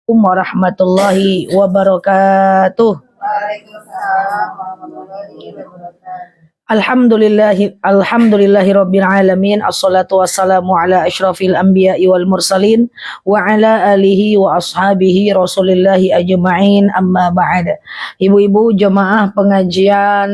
Warahmatullahi wabarakatuh. Waalaikumsalam warahmatullahi wabarakatuh. Alhamdulillahi rabbil alamin. Assalatu wassalamu ala asyrafil anbiya'i wal mursalin wa ala alihi wa ashabihi rasulillahi ajma'in, amma ba'd. Ibu-ibu jemaah pengajian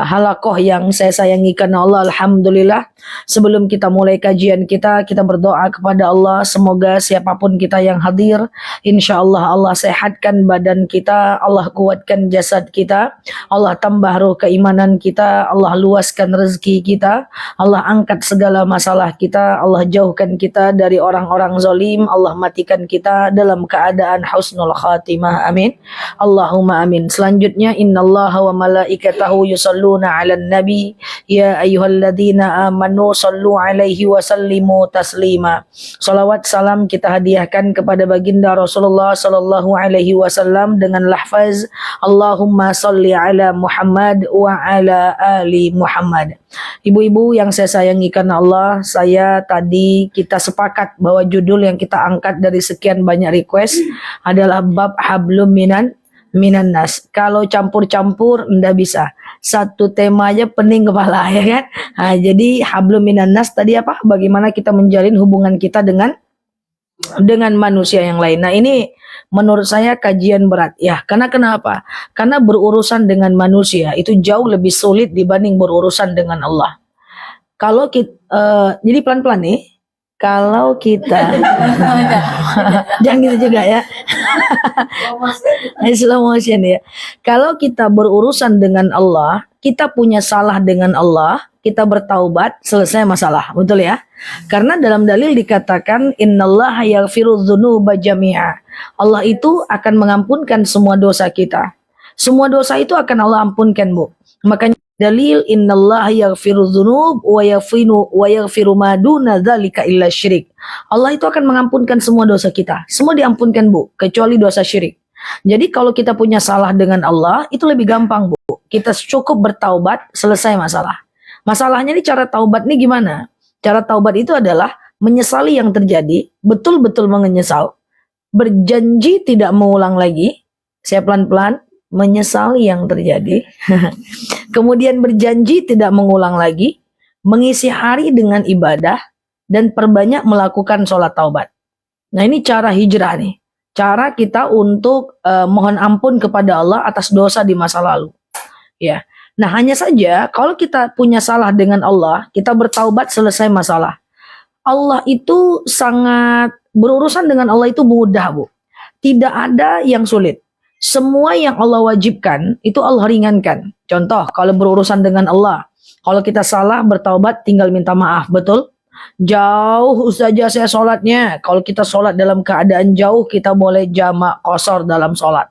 halakoh yang saya sayangi karena Allah, alhamdulillah. Sebelum kita mulai kajian kita berdoa kepada Allah, semoga siapapun kita yang hadir, insya Allah Allah sehatkan badan kita, Allah kuatkan jasad kita, Allah tambah ruh keimanan kita, Allah luaskan rezeki kita, Allah angkat segala masalah kita, Allah jauhkan kita dari orang-orang zalim, Allah matikan kita dalam keadaan husnul khatimah, amin. Allahumma amin. Selanjutnya, innallaha wa malaikatahu yusalluna 'alan nabi ya ayyuhalladzina amanu sallu 'alaihi wa sallimu taslima. Salawat salam kita hadiahkan kepada baginda Rasulullah sallallahu alaihi wasallam dengan lafaz Allahumma salli ala Muhammad wa ala ali Muhammad. Ibu-ibu yang saya sayangi karena Allah, kita sepakat bahwa judul yang kita angkat dari sekian banyak request adalah bab hablum minan nas. Kalau campur-campur ndak bisa. Satu tema aja pening kepala, ya kan? Nah, jadi hablum minan nas tadi apa? Bagaimana kita menjalin hubungan kita dengan manusia yang lain. Nah, ini menurut saya kajian berat ya. Karena kenapa? Karena berurusan dengan manusia itu jauh lebih sulit dibanding berurusan dengan Allah. Kalau kita jadi pelan-pelan nih. Kalau kita jangan gitu juga ya. Slow motion ya. Kalau kita berurusan dengan Allah, kita punya salah dengan Allah, kita bertaubat, selesai masalah. Betul ya? Karena dalam dalil dikatakan innallaha yaghfiru dzunuba jami'a. Allah itu akan mengampunkan semua dosa kita. Semua dosa itu akan Allah ampunkan, Bu. Makanya dalil innallaha yaghfiru dzunub wa yaghfiru ma duna dzalika illa syirik. Allah itu akan mengampunkan semua dosa kita. Semua diampunkan, Bu, kecuali dosa syirik. Jadi kalau kita punya salah dengan Allah, itu lebih gampang, Bu. Kita cukup bertaubat, selesai masalah. Masalahnya ini cara taubat ini gimana? Cara taubat itu adalah menyesali yang terjadi, betul-betul menyesal, berjanji tidak mengulang lagi. Saya pelan-pelan menyesali yang terjadi. Kemudian berjanji tidak mengulang lagi, mengisi hari dengan ibadah, dan perbanyak melakukan sholat taubat. Nah, ini cara hijrah nih. Cara kita untuk mohon ampun kepada Allah atas dosa di masa lalu. Ya. Nah, hanya saja kalau kita punya salah dengan Allah, kita bertaubat, selesai masalah. Allah itu sangat, berurusan dengan Allah itu mudah, Bu. Tidak ada yang sulit. Semua yang Allah wajibkan itu Allah ringankan. Contoh, kalau berurusan dengan Allah, kalau kita salah bertaubat tinggal minta maaf, betul? Jauh saja saya sholatnya. Kalau kita sholat dalam keadaan jauh, kita boleh jamak qashar dalam sholat.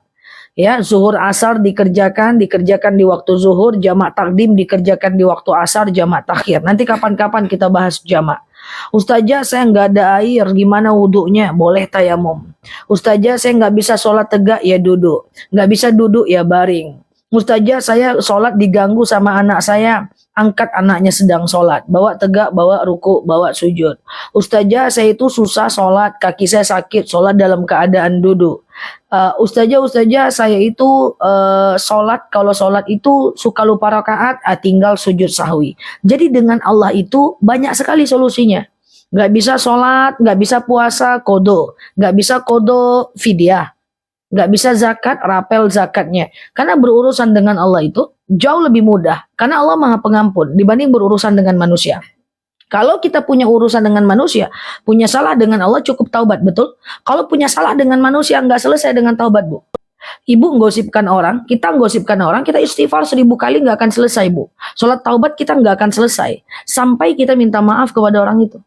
Ya, zuhur asar dikerjakan di waktu zuhur, jamak takdim dikerjakan di waktu asar, jamak takhir. Nanti kapan-kapan kita bahas jamak. Ustazah saya nggak ada air, gimana wudhunya? Boleh tayamum. Ustazah saya nggak bisa sholat tegak, ya duduk. Nggak bisa duduk, ya baring. Ustazah saya sholat diganggu sama anak saya, angkat anaknya sedang sholat. Bawa tegak, bawa ruku, bawa sujud. Ustazah saya itu susah sholat, kaki saya sakit, sholat dalam keadaan duduk. Ustazah saya itu sholat, kalau sholat itu suka lupa rakaat, tinggal sujud sahwi. Jadi dengan Allah itu banyak sekali solusinya. Gak bisa sholat, gak bisa puasa, kodo. Gak bisa kodo, fidyah. Gak bisa zakat, rapel zakatnya. Karena berurusan dengan Allah itu jauh lebih mudah. Karena Allah Maha Pengampun dibanding berurusan dengan manusia. Kalau kita punya urusan dengan manusia, punya salah dengan Allah, cukup taubat, betul? Kalau punya salah dengan manusia, nggak selesai dengan taubat, Bu. Ibu nggosipkan orang, kita nggosipkan orang, kita istighfar 1000 kali nggak akan selesai, Bu. Sholat taubat kita nggak akan selesai, sampai kita minta maaf kepada orang itu.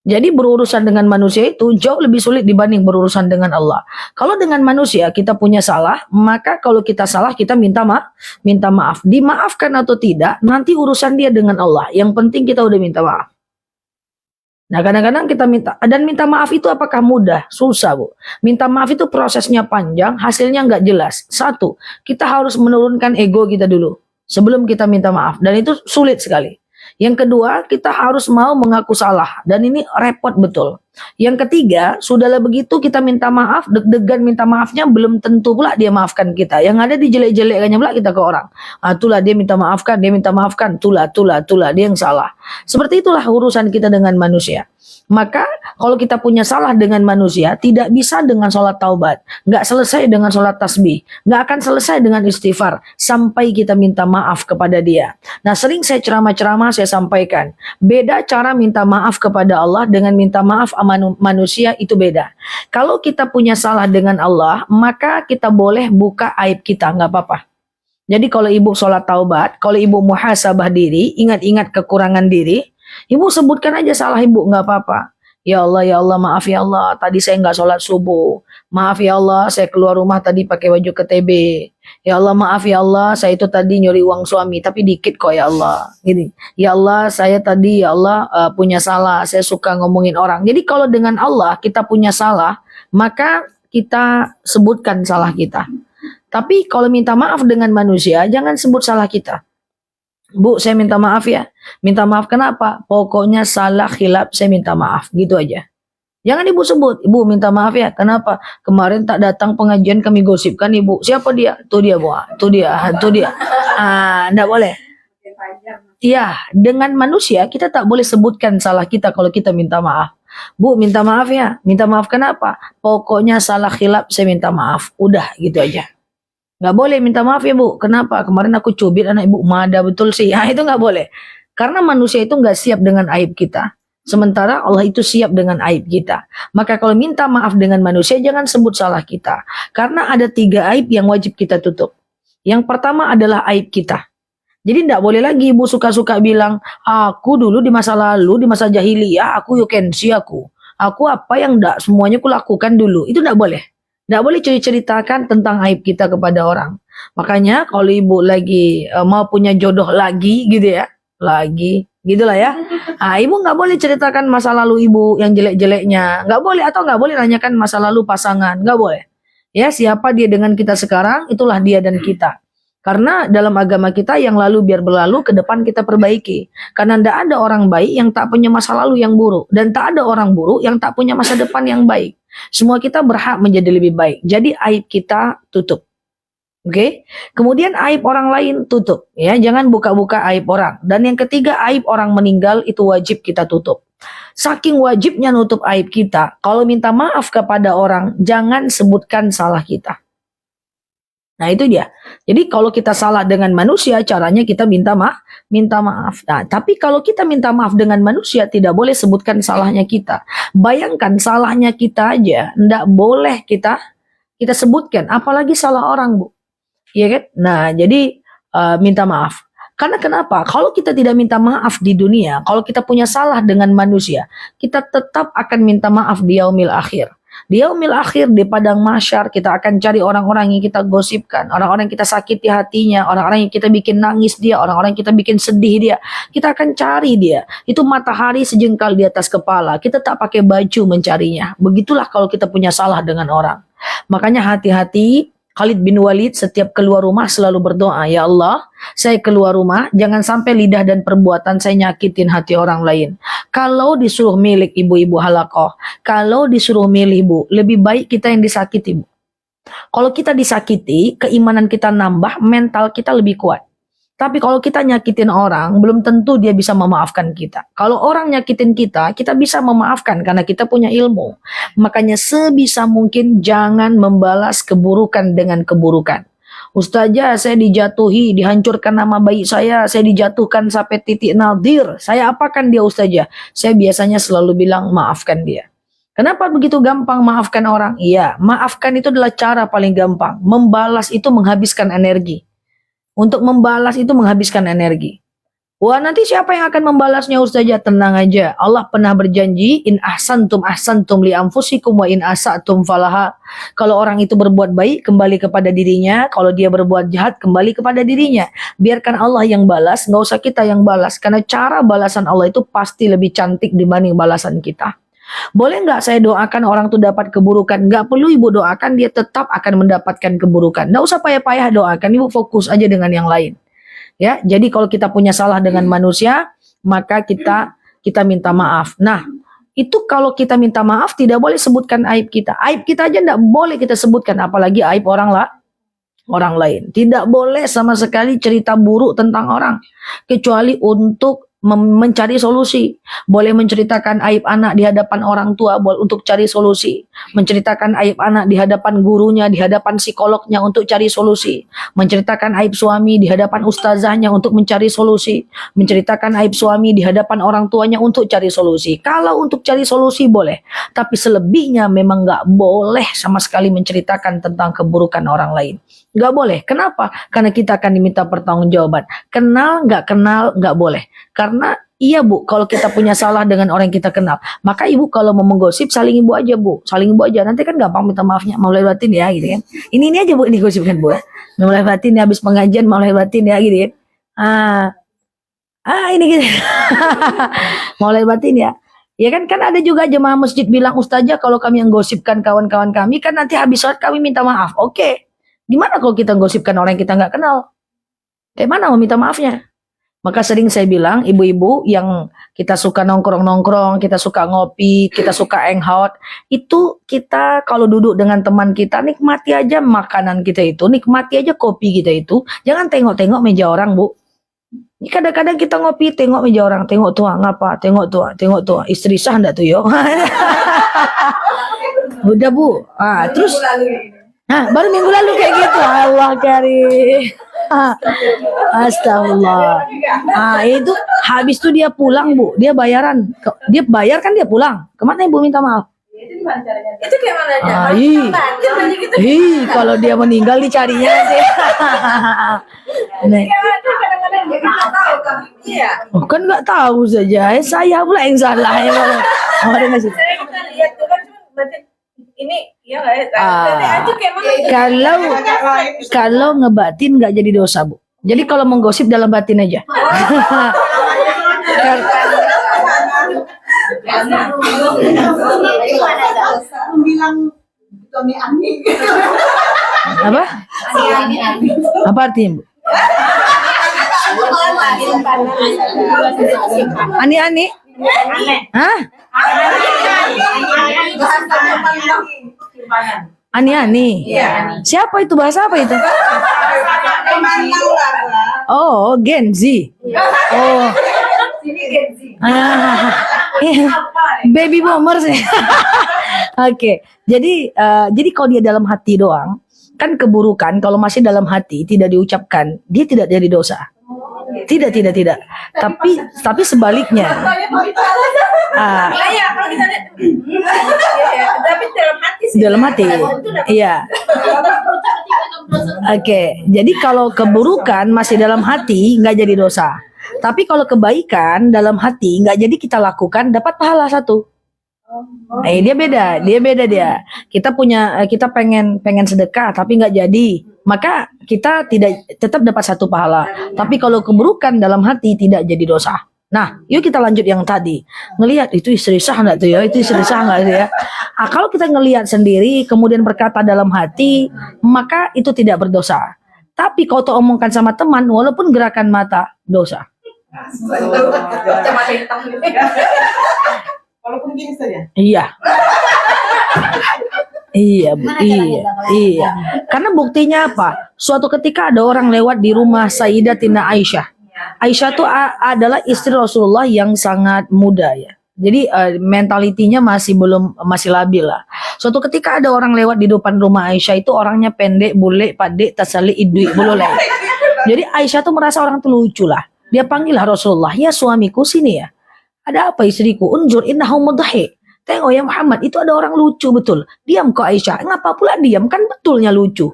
Jadi berurusan dengan manusia itu jauh lebih sulit dibanding berurusan dengan Allah. Kalau dengan manusia kita punya salah, maka kalau kita salah kita minta maaf. Dimaafkan atau tidak, nanti urusan dia dengan Allah. Yang penting kita udah minta maaf. Nah, kadang-kadang kita minta maaf itu apakah mudah? Susah, Bu. Minta maaf itu prosesnya panjang, hasilnya nggak jelas. Satu, kita harus menurunkan ego kita dulu sebelum kita minta maaf. Dan itu sulit sekali. Yang kedua, kita harus mau mengaku salah. Dan ini repot betul. Yang ketiga, sudahlah begitu kita minta maaf, deg-degan minta maafnya belum tentu pula dia maafkan kita. Yang ada dijelek-jelekkannya pula kita ke orang. Itulah dia minta maafkan, tulah, dia yang salah. Seperti itulah urusan kita dengan manusia. Maka kalau kita punya salah dengan manusia, tidak bisa dengan sholat taubat, nggak selesai dengan sholat tasbih, nggak akan selesai dengan istighfar sampai kita minta maaf kepada dia. Nah, sering saya ceramah-ceramah saya sampaikan, beda cara minta maaf kepada Allah dengan minta maaf sama manusia itu beda. Kalau kita punya salah dengan Allah, maka kita boleh buka aib kita, nggak apa-apa. Jadi kalau ibu sholat taubat, kalau ibu muhasabah diri, ingat-ingat kekurangan diri, ibu sebutkan aja salah ibu, nggak apa-apa. Ya Allah, maaf ya Allah, tadi saya nggak sholat subuh. Maaf ya Allah, saya keluar rumah tadi pakai baju KTB. Ya Allah, maaf ya Allah, saya itu tadi nyuri uang suami, tapi dikit kok ya Allah. Gini, ya Allah, saya tadi ya Allah punya salah, saya suka ngomongin orang. Jadi kalau dengan Allah kita punya salah, maka kita sebutkan salah kita. Tapi kalau minta maaf dengan manusia, jangan sebut salah kita. Bu, saya minta maaf ya. Minta maaf kenapa? Pokoknya salah khilaf, saya minta maaf. Gitu aja. Jangan ibu sebut. Ibu minta maaf ya. Kenapa? Kemarin tak datang pengajian kami gosipkan ibu. Siapa dia? Tuh dia, Bu. Tuh dia. Enggak boleh. Iya, dengan manusia kita tak boleh sebutkan salah kita kalau kita minta maaf. Bu, minta maaf ya. Minta maaf kenapa? Pokoknya salah khilaf, saya minta maaf. Udah, gitu aja. Nggak boleh minta maaf ya Bu. Kenapa? Kemarin aku cubit anak ibu. Mada betul sih. Itu nggak boleh. Karena manusia itu nggak siap dengan aib kita. Sementara Allah itu siap dengan aib kita. Maka kalau minta maaf dengan manusia, jangan sebut salah kita. Karena ada 3 aib yang wajib kita tutup. Yang pertama adalah aib kita. Jadi nggak boleh lagi ibu suka-suka bilang, aku dulu di masa lalu, di masa jahiliyah, aku you can see aku. Aku apa yang nggak semuanya aku lakukan dulu. Itu nggak boleh. Nggak boleh ceritakan tentang aib kita kepada orang. Makanya kalau ibu lagi mau punya jodoh lagi gitu ya. Lagi gitulah ya. Ibu nggak boleh ceritakan masa lalu ibu yang jelek-jeleknya. Nggak boleh atau nggak boleh nanyakan masa lalu pasangan. Nggak boleh. Ya, siapa dia dengan kita sekarang, itulah dia dan kita. Karena dalam agama kita yang lalu biar berlalu, ke depan kita perbaiki. Karena tidak ada orang baik yang tak punya masa lalu yang buruk. Dan tak ada orang buruk yang tak punya masa depan yang baik. Semua kita berhak menjadi lebih baik. Jadi aib kita tutup. Oke? Kemudian aib orang lain tutup. Ya, jangan buka-buka aib orang. Dan yang ketiga, aib orang meninggal itu wajib kita tutup. Saking wajibnya nutup aib kita, kalau minta maaf kepada orang, jangan sebutkan salah kita. Nah itu dia. Jadi kalau kita salah dengan manusia, caranya kita minta maaf. Nah, tapi kalau kita minta maaf dengan manusia, tidak boleh sebutkan salahnya kita. Bayangkan salahnya kita aja, tidak boleh kita sebutkan, apalagi salah orang, Bu. Iya kan? Nah, jadi minta maaf. Karena kenapa? Kalau kita tidak minta maaf di dunia, kalau kita punya salah dengan manusia, kita tetap akan minta maaf di yaumil akhir. Di yaumil akhir, di padang mahsyar, kita akan cari orang-orang yang kita gosipkan, orang-orang yang kita sakiti hatinya, orang-orang yang kita bikin nangis dia, orang-orang yang kita bikin sedih dia. Kita akan cari dia. Itu matahari sejengkal di atas kepala. Kita tak pakai baju mencarinya. Begitulah kalau kita punya salah dengan orang. Makanya hati-hati. Khalid bin Walid setiap keluar rumah selalu berdoa, ya Allah, saya keluar rumah, jangan sampai lidah dan perbuatan saya nyakitin hati orang lain. Kalau disuruh milik ibu-ibu halakoh, kalau disuruh milih Bu, lebih baik kita yang disakiti Bu. Kalau kita disakiti, keimanan kita nambah, mental kita lebih kuat. Tapi kalau kita nyakitin orang, belum tentu dia bisa memaafkan kita. Kalau orang nyakitin kita, kita bisa memaafkan karena kita punya ilmu. Makanya sebisa mungkin jangan membalas keburukan dengan keburukan. Ustazah, saya dijatuhi, dihancurkan nama baik saya dijatuhkan sampai titik nadir. Saya apakan dia Ustazah? Saya biasanya selalu bilang maafkan dia. Kenapa begitu gampang maafkan orang? Iya, maafkan itu adalah cara paling gampang. Membalas itu menghabiskan energi. Untuk membalas itu menghabiskan energi. Wah, nanti siapa yang akan membalasnya Ustazah? Tenang aja. Allah pernah berjanji, in ahsantum li anfusikum wa in asatum falaha. Kalau orang itu berbuat baik, kembali kepada dirinya. Kalau dia berbuat jahat, kembali kepada dirinya. Biarkan Allah yang balas, nggak usah kita yang balas. Karena cara balasan Allah itu pasti lebih cantik dibanding balasan kita. Boleh nggak saya doakan orang itu dapat keburukan? Nggak perlu ibu doakan, dia tetap akan mendapatkan keburukan. Nggak usah payah-payah doakan, ibu fokus aja dengan yang lain. Ya, jadi kalau kita punya salah dengan manusia, maka kita minta maaf. Nah, itu kalau kita minta maaf tidak boleh sebutkan aib kita. Aib kita aja tidak boleh kita sebutkan, apalagi aib orang lain. Tidak boleh sama sekali cerita buruk tentang orang, kecuali untuk mencari solusi. Boleh menceritakan aib anak di hadapan orang tua untuk cari solusi. Menceritakan aib anak di hadapan gurunya, di hadapan psikolognya untuk cari solusi. Menceritakan aib suami di hadapan ustazahnya untuk mencari solusi. Menceritakan aib suami di hadapan orang tuanya untuk cari solusi. Kalau untuk cari solusi boleh, tapi selebihnya memang nggak boleh sama sekali menceritakan tentang keburukan orang lain. Nggak boleh. Kenapa? Karena kita akan diminta pertanggungjawaban. Kenal nggak boleh. Karena iya Bu, kalau kita punya salah dengan orang yang kita kenal, maka Ibu kalau mau menggosip saling Ibu aja Bu, saling Ibu aja. Nanti kan gampang minta maafnya, mau lahir batin ya gitu kan. Ini aja Bu, ini gosipkan Bu ya. Mau lahir batin ya, habis pengajian mau lahir batin ya gitu kan. Ini gitu. Mau lahir batin ya. Ya kan ada juga jemaah masjid bilang, Ustazah kalau kami yang gosipkan kawan-kawan kami kan nanti habis sholat kami minta maaf. Oke. Gimana kalau kita gosipkan orang yang kita nggak kenal? Kayak mana mau minta maafnya? Maka sering saya bilang, ibu-ibu yang kita suka nongkrong-nongkrong, kita suka ngopi, kita suka hangout, itu kita kalau duduk dengan teman kita, nikmati aja makanan kita itu, nikmati aja kopi kita itu, jangan tengok-tengok meja orang Bu. Ini kadang-kadang kita ngopi, tengok meja orang, tengok tua, ngapa, tengok tua, istri sah enggak tuh yo. Udah Bu, terus, baru minggu lalu kayak gitu, Allah karim. Astagfirullah. Itu habis itu dia pulang Bu, dia bayaran, dia bayar kan dia pulang. Kemana Ibu minta maaf? Itu kayak mana aja? Kalau dia meninggal dicarinya sih. Kadang-kadang dia nggak tahu kan? Iya. Oh, kan nggak tahu saja. Saya pula yang salah ya. Ada nggak sih? Saya bukan lihat tuh kan cuma berarti ini ya nggak ya? Itu kayak mana? Kalau ngebatin nggak jadi dosa Bu. Jadi kalau menggosip dalam batin aja. Apa? Apa artinya Bu? Ani? Hah? Ani. Siapa itu, bahasa apa itu? Oh, Gen Z. Oh. Baby boomers. Oke. Jadi kalau dia dalam hati doang, kan keburukan kalau masih dalam hati tidak diucapkan, dia tidak jadi dosa. Tidak. Tapi sebaliknya. Dalam hati. Iya. Oke. Jadi kalau keburukan masih dalam hati nggak jadi dosa. Tapi kalau kebaikan dalam hati nggak jadi kita lakukan, dapat pahala 1. Dia beda. Kita pengen sedekah tapi nggak jadi, maka kita tetap dapat 1 pahala. Tapi kalau keburukan dalam hati tidak jadi dosa. Nah, yuk kita lanjut yang tadi. Ngelihat itu istri sah nggak tuh ya? Itu istri sah nggak tuh ya? Kalau kita ngelihat sendiri kemudian berkata dalam hati, maka itu tidak berdosa. Tapi kalau omongkan sama teman, walaupun gerakan mata dosa. Walaupun gini saja. Iya. Iya. Karena buktinya apa? Suatu ketika ada orang lewat di rumah Sayyidatina Aisyah. Aisyah itu adalah istri Rasulullah yang sangat muda ya. Jadi mentalitinya masih labil lah. Suatu ketika ada orang lewat di depan rumah Aisyah, itu orangnya pendek, bule, padek, tasali, idui, buloleh. Jadi Aisyah tuh merasa orang tuh lucu lah. Dia panggil Rasulullah, ya suamiku sini ya. Ada apa istriku? Unjur innahu mudhahik. Tengok ya Muhammad, itu ada orang lucu betul. Diam kok Aisyah. Ngapa pula diam? Kan betulnya lucu.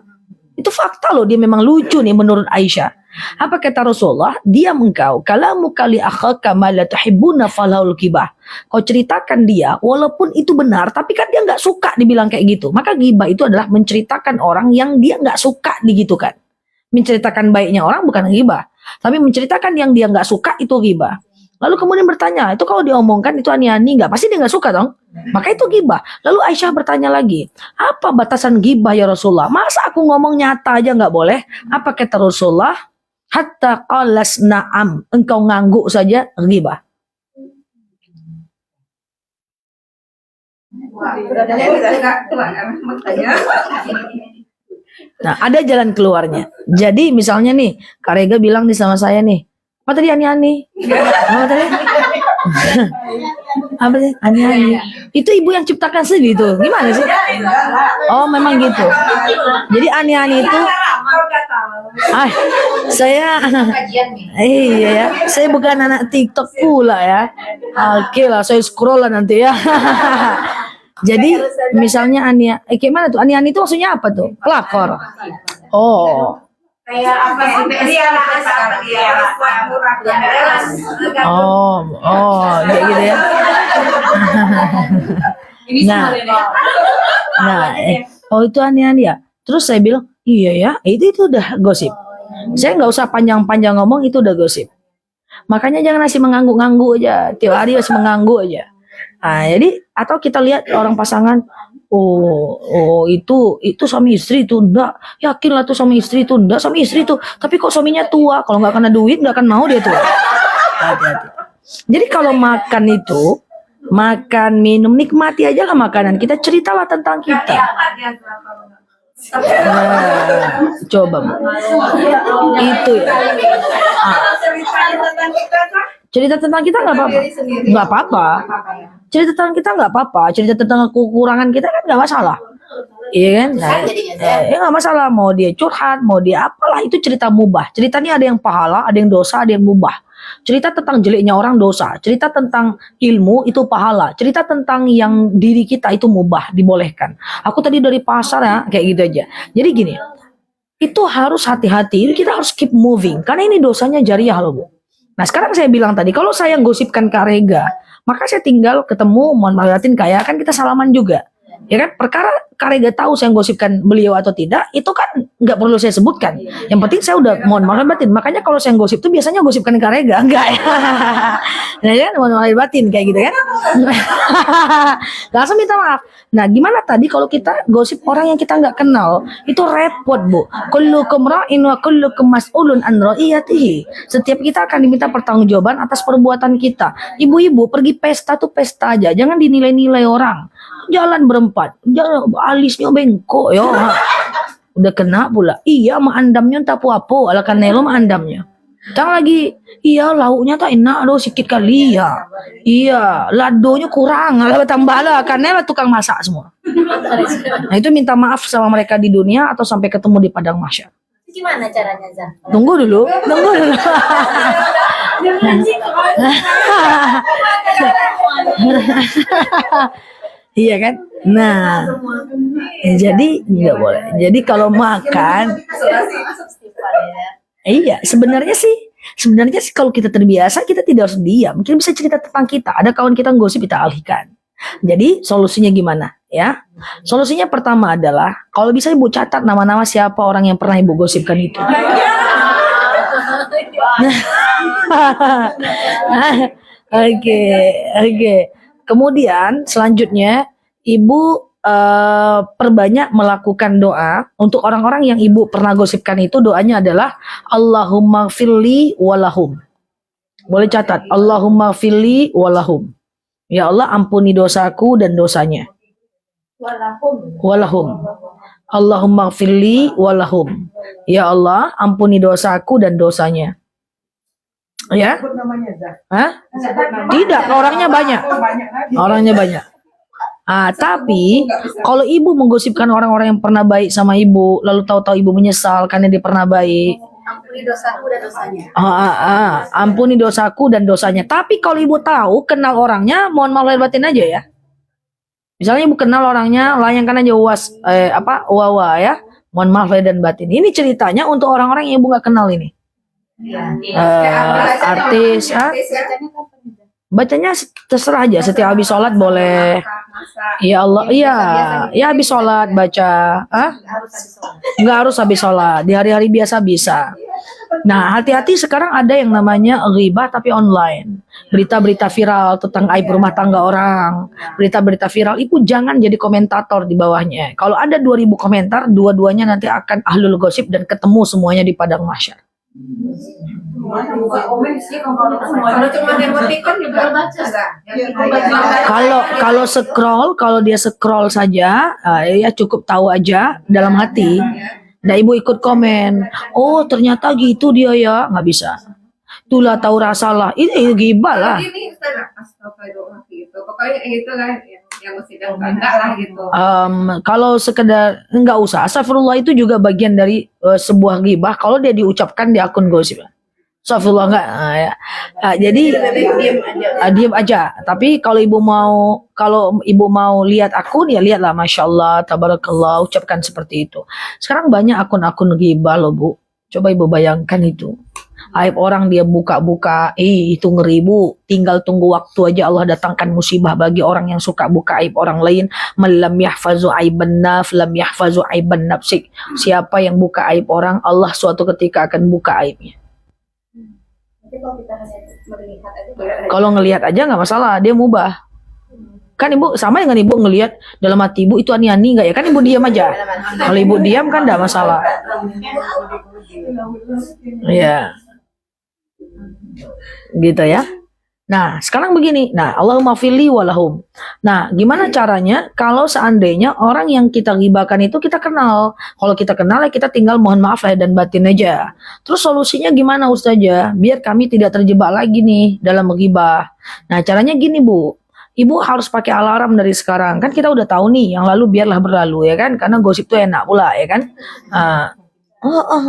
Itu fakta loh, dia memang lucu nih menurut Aisyah. Apa kata Rasulullah? Diam engkau. Kalamuka li akhaka ma la tuhibbuna falahul gibah. Kau ceritakan dia, walaupun itu benar, tapi kan dia nggak suka dibilang kayak gitu. Maka gibah itu adalah menceritakan orang yang dia nggak suka digitukan. Menceritakan baiknya orang bukan gibah, tapi menceritakan yang dia nggak suka itu gibah. Lalu kemudian bertanya, itu kalau diomongkan itu ani-ani nggak? Pasti dia nggak suka dong. Maka itu gibah. Lalu Aisyah bertanya lagi, apa batasan gibah ya Rasulullah? Masa aku ngomong nyata aja nggak boleh? Apa kata Rasulullah? hatta qalas na'am, engkau ngangguk saja ghibah. Nah, ada jalan keluarnya. Jadi misalnya nih, Kak Rega bilang nih sama saya nih, apa tadi ani-ani? Apa tadi? Apa sih? Ani-ani. Itu ibu yang ciptakan sendiri itu. Gimana sih? Oh, memang gitu. Jadi ani-ani itu saya iya ya, saya bukan anak TikTok pula ya. Oke lah, saya scroll lah nanti ya. Jadi misalnya gimana tuh? Ani-ani itu maksudnya apa tuh? Pelakor. Oh. Kayak apa sih? Dia kuat murah. Oh, kayak gitu ya. Oh itu ani-ani ya. Terus saya bilang, iya ya, itu udah gosip. Saya nggak usah panjang-panjang ngomong, itu udah gosip. Makanya jangan masih mengangguk-ngangguk aja, tiap hari masih mengangguk aja. Nah, jadi atau kita lihat orang pasangan, itu suami istri itu enggak, yakinlah tuh suami istri itu enggak, suami istri itu, tapi kok suaminya tua, kalau nggak kena duit nggak akan mau dia tua. Hati-hati. Jadi kalau makan itu, makan minum nikmati aja lah makanan, kita ceritalah tentang kita. Coba Bu. Itu ya. Cerita tentang kita nggak apa-apa, nggak apa-apa. Cerita tentang kita nggak apa-apa. Cerita tentang kekurangan kita kan nggak masalah, iya kan? Nah, nggak masalah. Mau dia curhat, mau dia apalah, itu cerita mubah. Ceritanya ada yang pahala, ada yang dosa, ada yang mubah. Cerita tentang jeleknya orang dosa, cerita tentang ilmu itu pahala, cerita tentang yang diri kita itu mubah, dibolehkan. Aku tadi dari pasar ya, kayak gitu aja. Jadi gini, itu harus hati-hati. Kita harus keep moving karena ini dosanya jariah loh Bu. Nah sekarang saya bilang tadi, kalau saya gosipkan Kak Rega, maka saya tinggal ketemu, mohon maaf batin kayak kan kita salaman juga, ya kan? Perkara Kak Rega tahu saya gosipkan beliau atau tidak, itu kan nggak perlu saya sebutkan. Yang penting saya udah mohon maaf batin. Makanya kalau saya gosip itu biasanya gosipkan Kak Rega, enggak ya? Nah ya, mohon maaf batin kayak gitu kan? Langsung minta maaf. Nah gimana tadi kalau kita gosip orang yang kita nggak kenal, itu repot Bu. Kullukum ra'in wa kullukum mas'ulun an ra'iyatihi. Setiap kita akan diminta pertanggungjawaban atas perbuatan kita. Ibu-ibu pergi pesta tuh pesta aja, jangan dinilai-nilai orang. Jalan berempat, jalan alisnya bengkok yo. Udah kena pula. Iya mah andamnya entah apa-apa, ala kanelo mah andamnya. Tang lagi, iya lauknya tak enak doh sikit kali ya. Iya, ladonya kurang, ala tambah lah karena tukang masak semua. Nah itu minta maaf sama mereka di dunia atau sampai ketemu di padang mahsyar. Gimana caranya, Zah? Tunggu dulu. Iya kan? Nah, jadi nggak boleh. Jadi kalau makan, iya sebenarnya sih kalau kita terbiasa kita tidak harus diam. Kita bisa cerita tentang kita. Ada kawan kita gosip kita alihkan. Jadi solusinya gimana? Ya, solusinya pertama adalah kalau bisa Ibu catat nama-nama siapa orang yang pernah Ibu gosipkan itu. Oke. Kemudian selanjutnya Ibu perbanyak melakukan doa untuk orang-orang yang Ibu pernah gosipkan itu. Doanya adalah Allahumma gfirli walahum. Boleh catat, Allahumma gfirli walahum. Ya Allah ampuni dosaku dan dosanya. Walahum. Allahumma gfirli walahum. Ya Allah ampuni dosaku dan dosanya. Ya? Hah? Tidak, orangnya banyak. Orangnya banyak. Tapi kalau Ibu menggosipkan orang-orang yang pernah baik sama Ibu, lalu tahu-tahu Ibu menyesal karena dia pernah baik. Ampuni dosaku dan dosanya. Ampuni dosaku dan dosanya. Tapi kalau Ibu tahu kenal orangnya, mohon maaf lahir batin aja ya. Misalnya Ibu kenal orangnya, layangkan aja wawa ya. Mohon maaf lahir dan batin. Ini ceritanya untuk orang-orang yang Ibu nggak kenal ini. Artis, bacanya terserah aja. Setiap habis sholat boleh. Ya Allah, ya habis sholat baca. Nggak harus habis sholat. Di hari-hari biasa bisa. Nah, hati-hati sekarang ada yang namanya ghibah tapi online. Berita-berita viral tentang aib rumah tangga orang. Berita-berita viral itu jangan jadi komentator di bawahnya. Kalau ada 2000 komentar, dua-duanya nanti akan ahlul gosip dan ketemu semuanya di padang mahsyar. Kalau cuma emoticon juga baca nggak? Kalau dia scroll saja, ya cukup tahu aja dalam hati. Nah, ibu ikut komen, oh ternyata gitu dia ya, nggak bisa. Itulah tahu rasa lah, ini gibah lah. Ini astagfirullah gitu. Pokoknya itu lah yang mesti enggak lah gitu. Kalau sekedar nggak usah, astagfirullah itu juga bagian dari sebuah gibah. Kalau dia diucapkan di akun gosip, astagfirullah nggak, ya. Jadi diam aja. Tapi kalau ibu mau lihat akun ya lihatlah, masya Allah, tabarakallah, ucapkan seperti itu. Sekarang banyak akun-akun gibah loh bu. Coba ibu bayangkan itu. Aib orang dia buka-buka, itu ngeri bu. Tinggal tunggu waktu aja Allah datangkan musibah bagi orang yang suka buka aib orang lain. Lam yahfazu aiban naf, lam yahfazu aiban nafsik. Siapa yang buka aib orang, Allah suatu ketika akan buka aibnya. Kalau ngelihat aja nggak masalah, dia mubah. Kan ibu sama dengan ibu ngelihat dalam hati ibu itu ani-ani nggak ya? Kan ibu diam aja. Kalau ibu diam kan nggak masalah. Ya. Gitu ya. Nah, sekarang begini. Nah, Allahumma fili walahum. Nah, gimana caranya kalau seandainya orang yang kita ghibahkan itu kita kenal. Kalau kita kenal ya kita tinggal mohon maaf lahir dan batin aja. Terus solusinya gimana Ustazah? Biar kami tidak terjebak lagi nih dalam ghibah. Nah, caranya gini, Bu. Ibu harus pakai alarm dari sekarang. Kan kita udah tahu nih, yang lalu biarlah berlalu ya kan. Karena gosip tuh enak pula ya kan.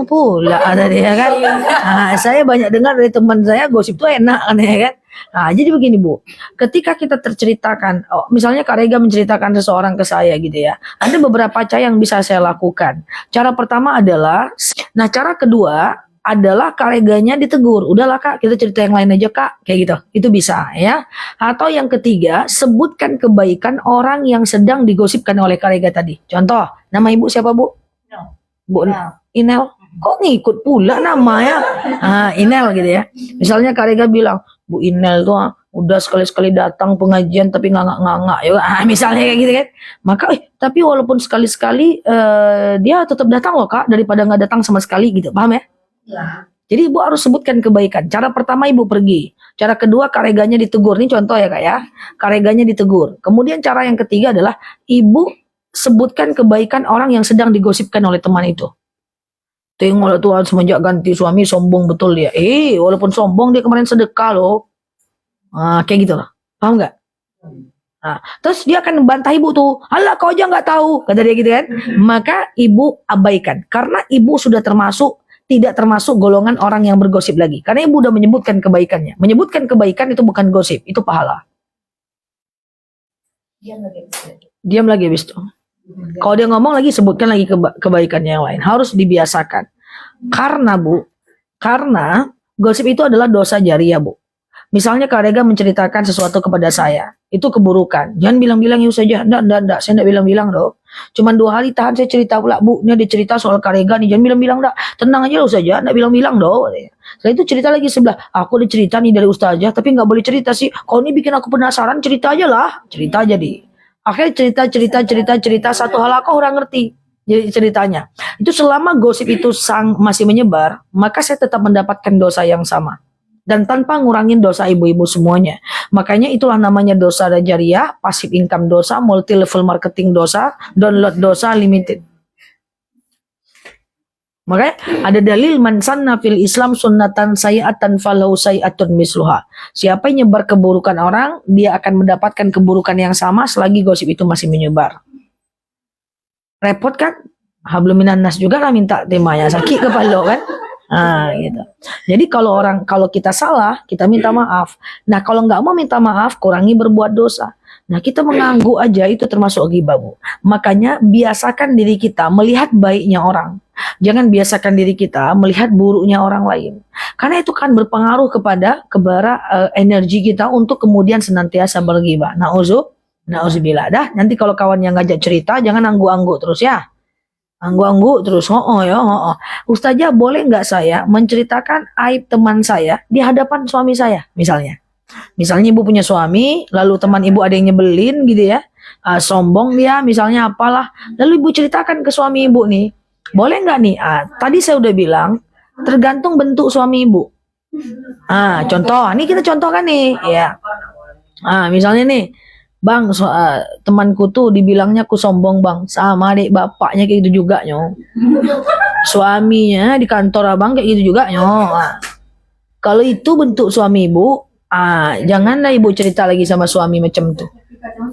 Pula ada dia kan. Saya banyak dengar dari teman saya gosip tuh enak kan ya kan. Jadi begini Bu, ketika kita terceritakan, misalnya Kak Rega menceritakan seseorang ke saya gitu ya, ada beberapa cara yang bisa saya lakukan. Cara pertama adalah, cara kedua adalah Kak Reganya ditegur, udahlah Kak, kita cerita yang lain aja Kak, kayak gitu, itu bisa ya. Atau yang ketiga, sebutkan kebaikan orang yang sedang digosipkan oleh Kak Rega tadi. Contoh, nama ibu siapa Bu? Bu Inel. Kok ngikut pula namanya? Inel gitu ya. Misalnya Kak Rega bilang, Bu Inel tuh udah sekali-sekali datang pengajian tapi ngangak-ngangak ya. Misalnya kayak gitu kan. Maka tapi walaupun sekali-sekali dia tetap datang loh Kak, daripada nggak datang sama sekali gitu. Paham ya? Jadi ibu harus sebutkan kebaikan. Cara pertama ibu pergi. Cara kedua Kak Reganya ditegur. Ini contoh ya Kak ya. Kak Reganya ditegur. Kemudian cara yang ketiga adalah ibu sebutkan kebaikan orang yang sedang digosipkan oleh teman itu. Tengoklah Tuhan semenjak ganti suami sombong betul dia. Walaupun sombong dia kemarin sedekah loh. Kayak gitu loh. Paham nggak? Terus dia akan bantah ibu tuh. Alah kau aja nggak tahu. Kata dia gitu kan. Maka ibu abaikan. Karena ibu sudah tidak termasuk golongan orang yang bergosip lagi. Karena ibu udah menyebutkan kebaikannya. Menyebutkan kebaikan itu bukan gosip. Itu pahala. Diam lagi habis itu. Kalau dia ngomong lagi, sebutkan lagi kebaikannya yang lain. Harus dibiasakan. Karena gosip itu adalah dosa jariah Bu. Misalnya Kak Rega menceritakan sesuatu kepada saya, itu keburukan. Jangan bilang-bilang ya saja. Enggak, saya enggak bilang-bilang dong. Cuman 2 hari tahan saya cerita pula Bu. Ini ada cerita soal Kak Rega nih, jangan bilang-bilang enggak. Tenang aja loh saja, enggak bilang-bilang dong. Setelah itu cerita lagi sebelah. Aku ada cerita nih dari Ustazah, tapi enggak boleh cerita sih. Kau ini bikin aku penasaran, cerita aja lah. Cerita aja di. Akhirnya cerita satu hal aku orang ngerti. Jadi ceritanya. Itu selama gosip itu masih menyebar, maka saya tetap mendapatkan dosa yang sama. Dan tanpa ngurangin dosa ibu-ibu semuanya. Makanya itulah namanya dosa jariah, passive income dosa, multi level marketing dosa, download dosa, limited. Makanya ada dalil man sanna fil Islam sunnatan sayi'atan falau sayi'atun misluha. Siapa yang nyebar keburukan orang, dia akan mendapatkan keburukan yang sama selagi gosip itu masih menyebar. Repot kan? Habluminan nas juga lah minta temanya, sakit kepala kan? Gitu. Jadi kalau kita salah, kita minta maaf. Nah, kalau nggak mau minta maaf, kurangi berbuat dosa. Nah, kita mengangguk aja itu termasuk ghibah Bu. Makanya biasakan diri kita melihat baiknya orang. Jangan biasakan diri kita melihat buruknya orang lain. Karena itu kan berpengaruh kepada energi kita untuk kemudian senantiasa berghibah. Nauzubillah. Dah, nanti kalau kawan yang ngajak cerita jangan angguk-angguk terus ya. Angguk-angguk terus. Ustazah boleh nggak saya menceritakan aib teman saya di hadapan suami saya misalnya. Misalnya ibu punya suami, lalu teman ibu ada yang nyebelin gitu ya, sombong dia misalnya apalah, lalu ibu ceritakan ke suami ibu nih, boleh nggak nih? Tadi saya udah bilang, Tergantung bentuk suami ibu. Contoh, ini kita contohkan nih, ya. Misalnya nih, Bang, temanku tuh dibilangnya aku sombong, Bang. Sama adik bapaknya kayak gitu juga, nyo. Suaminya di kantor abang kayak gitu juga, nyo. Kalau itu bentuk suami ibu, janganlah ibu cerita lagi sama suami macam tuh.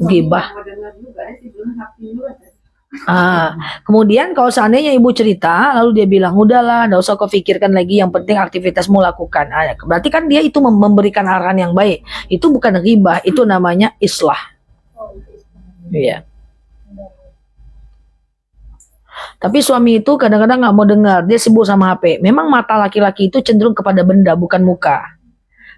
Gibah. Kemudian kalau seandainya ibu cerita, lalu dia bilang, udahlah, nggak usah kau pikirkan lagi, yang penting aktivitasmu lakukan. Berarti kan dia itu memberikan arahan yang baik. Itu bukan ghibah, itu namanya islah. Iya. Tapi suami itu kadang-kadang nggak mau dengar, dia sibuk sama HP. Memang mata laki-laki itu cenderung kepada benda, bukan muka.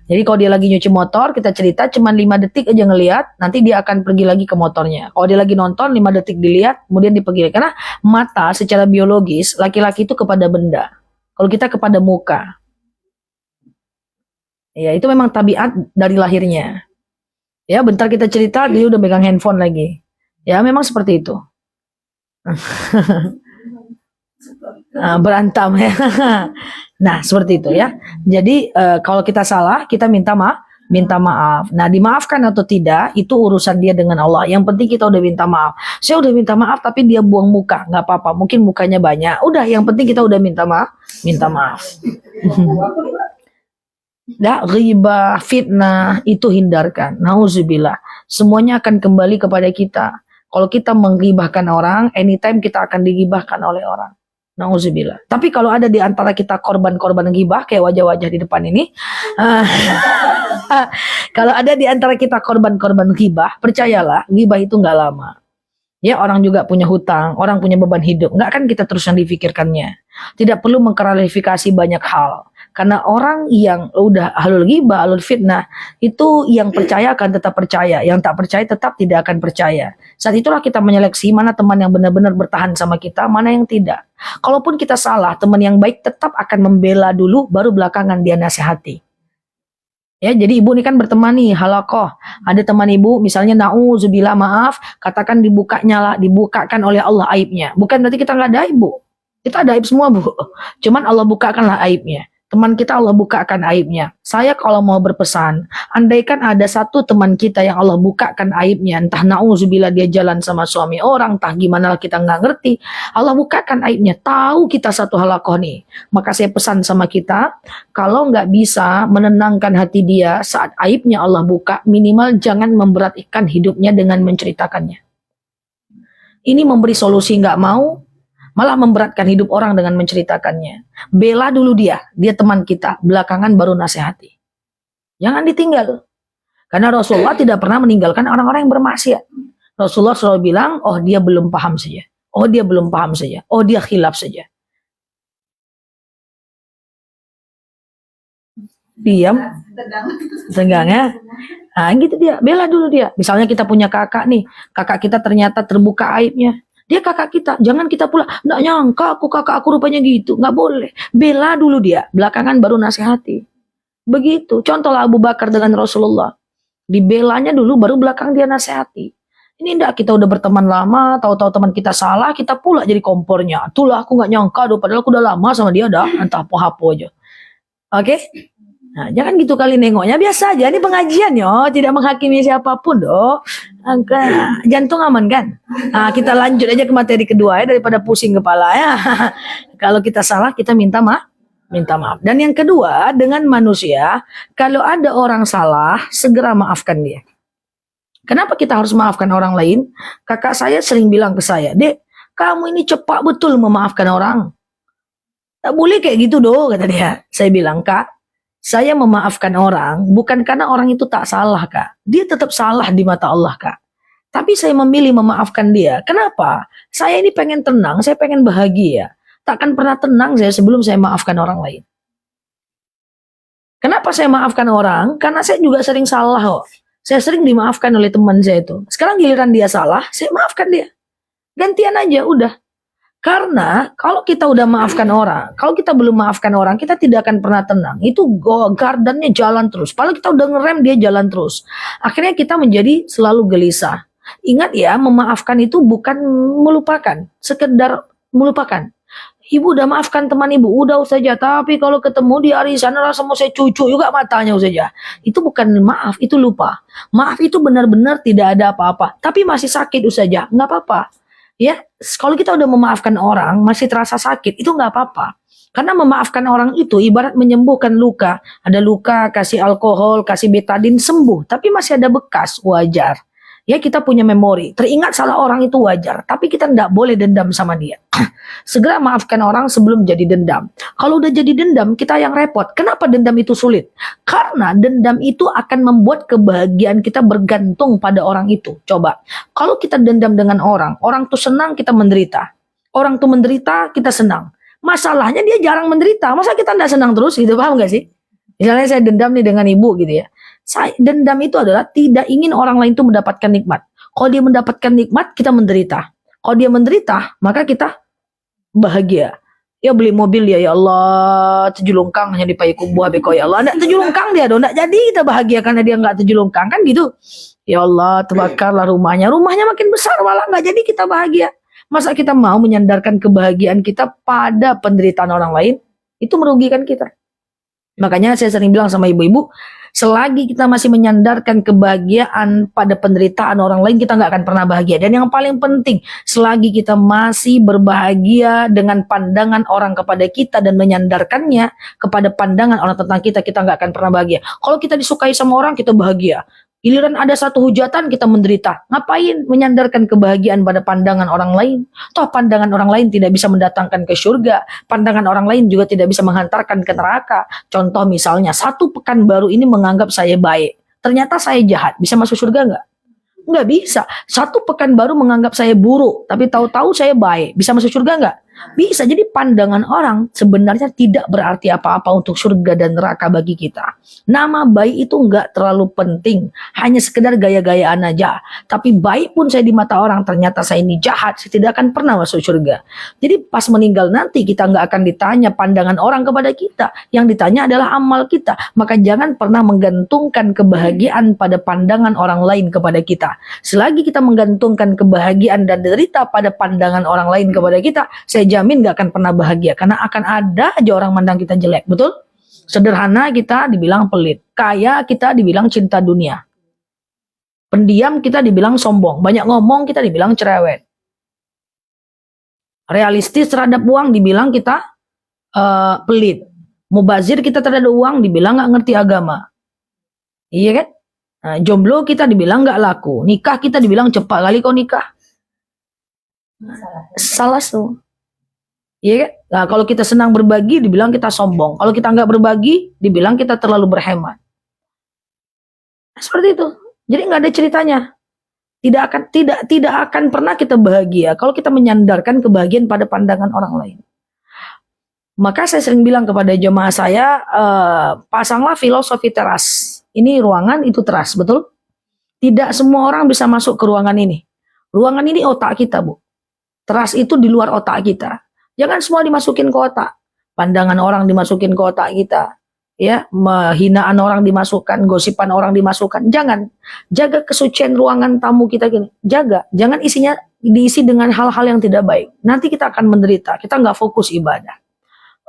Jadi kalau dia lagi nyuci motor, kita cerita cuma 5 detik aja ngelihat, nanti dia akan pergi lagi ke motornya. Kalau dia lagi nonton, 5 detik dilihat, kemudian dia pergi. Karena mata secara biologis, laki-laki itu kepada benda. Kalau kita kepada muka. Ya, itu memang tabiat dari lahirnya. Ya, bentar kita cerita, dia udah megang handphone lagi. Ya, memang seperti itu. Berantam ya. Nah, seperti itu ya. Jadi kalau kita salah, kita minta maaf. Nah, dimaafkan atau tidak itu urusan dia dengan Allah. Yang penting kita udah minta maaf. Saya udah minta maaf tapi dia buang muka, nggak apa-apa. Mungkin mukanya banyak. Udah, yang penting kita udah minta maaf. Ghibah, fitnah itu hindarkan. Nauzubillah. Semuanya akan kembali kepada kita. Kalau kita menggibahkan orang, anytime kita akan digibahkan oleh orang. Nauzubillah. Tapi kalau ada di antara kita korban-korban ghibah kayak wajah-wajah di depan ini, kalau ada di antara kita korban-korban ghibah, percayalah, ghibah itu nggak lama. Ya, orang juga punya hutang, orang punya beban hidup. Nggak kan kita terus yang difikirkannya. Tidak perlu mengklarifikasi banyak hal. Karena orang yang udah ahlul ghibah, ahlul fitnah, itu yang percaya akan tetap percaya. Yang tak percaya tetap tidak akan percaya. Saat itulah kita menyeleksi mana teman yang benar-benar bertahan sama kita, mana yang tidak. Kalaupun kita salah, teman yang baik tetap akan membela dulu, baru belakangan dia nasihati. Ya, jadi ibu ini kan berteman nih, halakoh. Ada teman ibu, misalnya na'udzubillah, maaf, katakan dibukakan oleh Allah aibnya. Bukan berarti kita nggak ada aib, Bu. Kita ada aib semua, Bu. Cuman Allah bukakanlah aibnya. Teman kita Allah bukakan aibnya. Saya kalau mau berpesan, andaikan ada satu teman kita yang Allah bukakan aibnya, entah na'udzubillah dia jalan sama suami orang, entah gimana kita nggak ngerti, Allah bukakan aibnya, tahu kita satu halakoh nih. Maka saya pesan sama kita, kalau nggak bisa menenangkan hati dia saat aibnya Allah buka, minimal jangan memberatkan hidupnya dengan menceritakannya. Ini memberi solusi nggak mau, malah memberatkan hidup orang dengan menceritakannya. Bela dulu dia teman kita, belakangan baru nasihati. Jangan ditinggal. Karena Rasulullah tidak pernah meninggalkan orang-orang yang bermaksiat. Rasulullah selalu bilang, oh dia belum paham saja. Oh dia belum paham saja. Oh dia khilaf saja. Diam. Tegang ya. Nah gitu dia, bela dulu dia. Misalnya kita punya kakak nih, kakak kita ternyata terbuka aibnya. Dia kakak kita, jangan kita pula nggak nyangka kakak aku rupanya gitu, nggak boleh. Bela dulu dia, belakangan baru nasihati. Begitu, contohlah Abu Bakar dengan Rasulullah. Dibelanya dulu, baru belakang dia nasihati. Ini enggak, kita udah berteman lama, tahu-tahu teman kita salah, kita pula jadi kompornya. Itulah aku nggak nyangka, padahal aku udah lama sama dia, dah entah apa-apa aja. Oke? Nah, jangan gitu kali nengoknya, biasa aja. Ini pengajian yo, tidak menghakimi siapapun doh. Jantung aman kan? Nah, kita lanjut aja ke materi kedua ya, daripada pusing kepala ya. Kalau kita salah, kita minta maaf. Dan yang kedua, dengan manusia, kalau ada orang salah, segera maafkan dia. Kenapa kita harus maafkan orang lain? Kakak saya sering bilang ke saya, Dek, kamu ini cepat betul memaafkan orang. Tak boleh kayak gitu doh, kata dia. Saya bilang, Kak, saya memaafkan orang bukan karena orang itu tak salah, Kak. Dia tetap salah di mata Allah, Kak. Tapi saya memilih memaafkan dia. Kenapa? Saya ini pengen tenang, saya pengen bahagia. Takkan pernah tenang saya sebelum saya maafkan orang lain. Kenapa saya maafkan orang? Karena saya juga sering salah kok. Saya sering dimaafkan oleh teman saya itu. Sekarang giliran dia salah, saya maafkan dia. Gantian aja, udah. Karena kalau kita udah maafkan orang, kalau kita belum maafkan orang, kita tidak akan pernah tenang. Itu gardannya jalan terus. Padahal kita udah ngerem, dia jalan terus. Akhirnya kita menjadi selalu gelisah. Ingat ya, memaafkan itu bukan melupakan, sekedar melupakan. Ibu udah maafkan teman ibu, udah saja. Tapi kalau ketemu di arisan rasa mau saya cucu juga matanya saja. Itu bukan maaf, itu lupa. Maaf itu benar-benar tidak ada apa-apa. Tapi masih sakit saja, nggak apa-apa. Ya, kalau kita udah memaafkan orang masih terasa sakit, itu nggak apa-apa. Karena memaafkan orang itu ibarat menyembuhkan luka. Ada luka, kasih alkohol, kasih betadin, sembuh. Tapi masih ada bekas, wajar. Ya, kita punya memori. Teringat salah orang itu wajar. Tapi kita tidak boleh dendam sama dia. Segera maafkan orang sebelum jadi dendam. Kalau udah jadi dendam, kita yang repot. Kenapa dendam itu sulit? Karena dendam itu akan membuat kebahagiaan kita bergantung pada orang itu. Coba, kalau kita dendam dengan orang tuh senang, kita menderita. Orang tuh menderita, kita senang. Masalahnya dia jarang menderita. Masa kita tidak senang terus gitu, paham gak sih? Misalnya saya dendam nih dengan ibu gitu ya. Dendam itu adalah tidak ingin orang lain itu mendapatkan nikmat. Kalau dia mendapatkan nikmat, kita menderita. Kalau dia menderita, maka kita bahagia. Ya beli mobil ya Allah, 7 lungkang hanya dipakai kubuah beko ya Allah. Enggak 7 lungkang dia dong, enggak jadi kita bahagia karena dia enggak 7 lungkang kan gitu. Ya Allah, terbakarlah rumahnya. Rumahnya makin besar malah enggak jadi kita bahagia. Masa kita mau menyandarkan kebahagiaan kita pada penderitaan orang lain? Itu merugikan kita. Makanya saya sering bilang sama ibu-ibu, selagi kita masih menyandarkan kebahagiaan pada penderitaan orang lain, kita nggak akan pernah bahagia. Dan yang paling penting, selagi kita masih berbahagia dengan pandangan orang kepada kita dan menyandarkannya kepada pandangan orang tentang kita, kita nggak akan pernah bahagia. Kalau kita disukai sama orang, kita bahagia. Giliran ada satu hujatan, kita menderita. Ngapain menyandarkan kebahagiaan pada pandangan orang lain? Toh pandangan orang lain tidak bisa mendatangkan ke surga. Pandangan orang lain juga tidak bisa menghantarkan ke neraka. Contoh misalnya, 1 pekan baru ini menganggap saya baik. Ternyata saya jahat. Bisa masuk surga nggak? Nggak bisa. 1 pekan baru menganggap saya buruk. Tapi tahu-tahu saya baik. Bisa masuk surga nggak? Bisa. Jadi pandangan orang sebenarnya tidak berarti apa-apa untuk surga dan neraka bagi kita. Nama baik itu nggak terlalu penting. Hanya sekedar gaya-gayaan aja. Tapi baik pun saya di mata orang, ternyata saya ini jahat. Saya tidak akan pernah masuk surga. Jadi pas meninggal nanti kita nggak akan ditanya pandangan orang kepada kita. Yang ditanya adalah amal kita. Maka jangan pernah menggantungkan kebahagiaan pada pandangan orang lain kepada kita. Selagi kita menggantungkan kebahagiaan dan derita pada pandangan orang lain kepada kita, saya jamin gak akan pernah bahagia. Karena akan ada aja orang mandang kita jelek. Betul? Sederhana kita dibilang pelit. Kaya kita dibilang cinta dunia. Pendiam kita dibilang sombong. Banyak ngomong kita dibilang cerewet. Realistis terhadap uang dibilang kita pelit. Mubazir kita terhadap uang dibilang gak ngerti agama. Iya kan? Nah, jomblo kita dibilang gak laku. Nikah kita dibilang cepat kali kau nikah. Salah tuh. Iya kan? Nah, kalau kita senang berbagi dibilang kita sombong. Kalau kita nggak berbagi dibilang kita terlalu berhemat. Nah, seperti itu. Jadi nggak ada ceritanya. Tidak akan pernah kita bahagia kalau kita menyandarkan kebahagiaan pada pandangan orang lain. Maka saya sering bilang kepada jemaah saya, pasanglah filosofi teras. Ini ruangan, itu teras, betul? Tidak semua orang bisa masuk ke ruangan ini. Ruangan ini otak kita, Bu. Teras itu di luar otak kita. Jangan semua dimasukin ke otak. Pandangan orang dimasukin ke otak kita. Ya, hinaan orang dimasukkan, gosipan orang dimasukkan. Jangan. Jaga kesucian ruangan tamu kita gini. Jaga. Jangan isinya diisi dengan hal-hal yang tidak baik. Nanti kita akan menderita. Kita nggak fokus ibadah.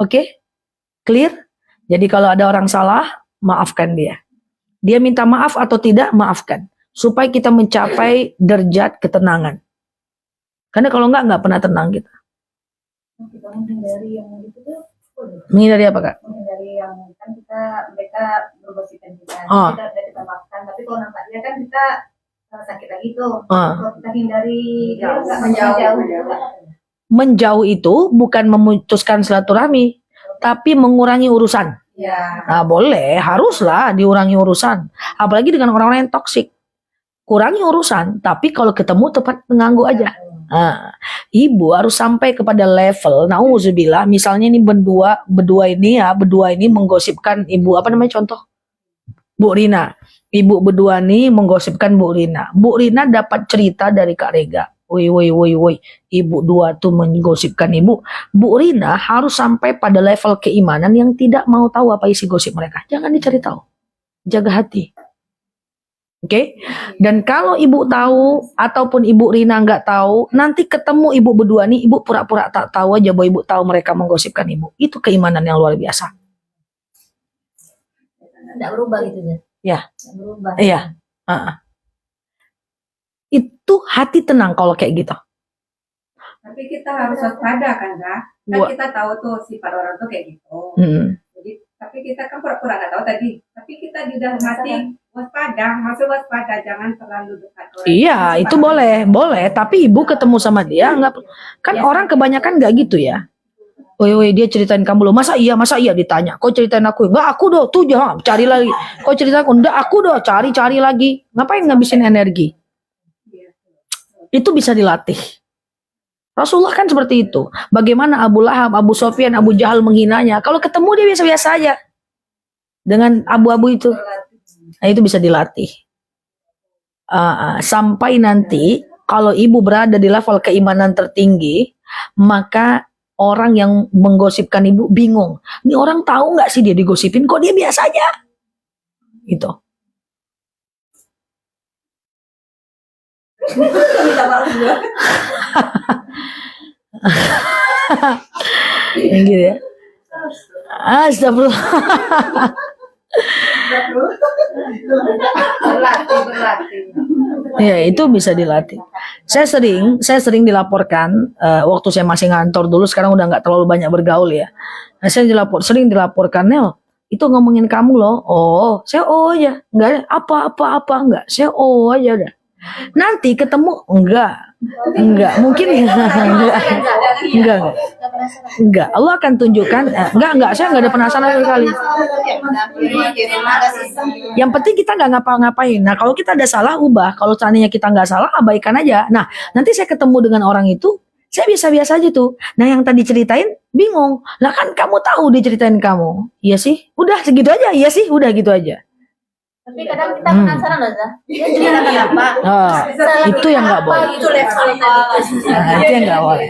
Oke? Clear? Jadi kalau ada orang salah, maafkan dia. Dia minta maaf atau tidak, maafkan. Supaya kita mencapai derajat ketenangan. Karena kalau nggak pernah tenang kita. Kita menghindari yang gitu tuh. Menghindari apa, Kak? Menghindari yang kan mereka bergosipkan kita. Oh. Kita maafkan. Tapi kalau nampaknya kan kita sakit lagi tuh. Kalau kita hindari, dia nggak menjauh. Menjauh itu bukan memutuskan silaturahmi, tapi mengurangi urusan. Ya. Nah, boleh, haruslah diurangi urusan. Apalagi dengan orang-orang yang toksik. Kurangi urusan, tapi kalau ketemu tepat mengganggu aja. Nah, ibu harus sampai kepada level, nauzubillah, misalnya ini berdua ini menggosipkan ibu, apa namanya contoh? Bu Rina. Ibu berdua ini menggosipkan Bu Rina. Bu Rina dapat cerita dari Kak Rega. Woi, ibu dua tuh menggosipkan ibu. Bu Rina harus sampai pada level keimanan yang tidak mau tahu apa isi gosip mereka. Jangan dicari tahu. Jaga hati. Oke, dan kalau ibu tahu ataupun ibu Rina nggak tahu, nanti ketemu ibu berdua nih, ibu pura-pura tak tahu aja bahwa ibu tahu mereka menggosipkan ibu. Itu keimanan yang luar biasa. Tidak berubah gitu ya? Ya. Tidak berubah. Iya. Itu hati tenang kalau kayak gitu. Tapi kita harus waspada kan, Kak? Kan kita tahu tuh sifat orang tuh kayak gitu. Jadi, tapi kita kan pura-pura nggak tahu tadi. Tapi kita di dalam hati waspada, masih waspada, jangan terlalu dekat. Iya, itu boleh. Tapi ibu ketemu sama dia nggak, kan orang kebanyakan nggak gitu ya. Woi, dia ceritain kamu loh, masa iya ditanya. Kau ceritain aku, enggak aku doh, tuh jangan cari lagi. Kau ceritain aku, enggak aku doh, cari lagi. Ngapain ngabisin energi? Itu bisa dilatih. Rasulullah kan seperti itu. Bagaimana Abu Lahab, Abu Sofyan, Abu Jahal menghinanya. Kalau ketemu dia biasa-biasa aja. Dengan abu-abu itu. Nah, itu bisa dilatih. Sampai nanti kalau ibu berada di level keimanan tertinggi, maka orang yang menggosipkan ibu bingung. Ini orang tahu nggak sih dia digosipin? Kok dia biasa aja? Gitu. Yang gitu ya. Astagfirullah. Ya, itu bisa dilatih. Saya sering dilaporkan waktu saya masih ngantor dulu, sekarang udah nggak terlalu banyak bergaul ya. Nah, saya sering dilaporkan, Nel, itu ngomongin kamu loh. Oh, saya aja, nggak ada apa-apa enggak. Saya aja udah. Nanti ketemu enggak mungkin enggak. Allah akan tunjukkan enggak, saya enggak ada penasaran sekali. Yang penting kita enggak ngapa-ngapain. Nah, kalau kita ada salah ubah, kalau seandainya kita enggak salah abaikan aja. Nah, nanti saya ketemu dengan orang itu, saya biasa-biasa aja tuh. Nah, yang tadi ceritain bingung. Lah kan kamu tahu dia ceritain kamu. Iya sih, udah segitu aja. Iya sih, udah gitu aja. Tapi kadang kita penasaran loh, Zah. Dia cerita kenapa? Itu yang nggak boleh. Itu levelnya. Itu yang nggak boleh.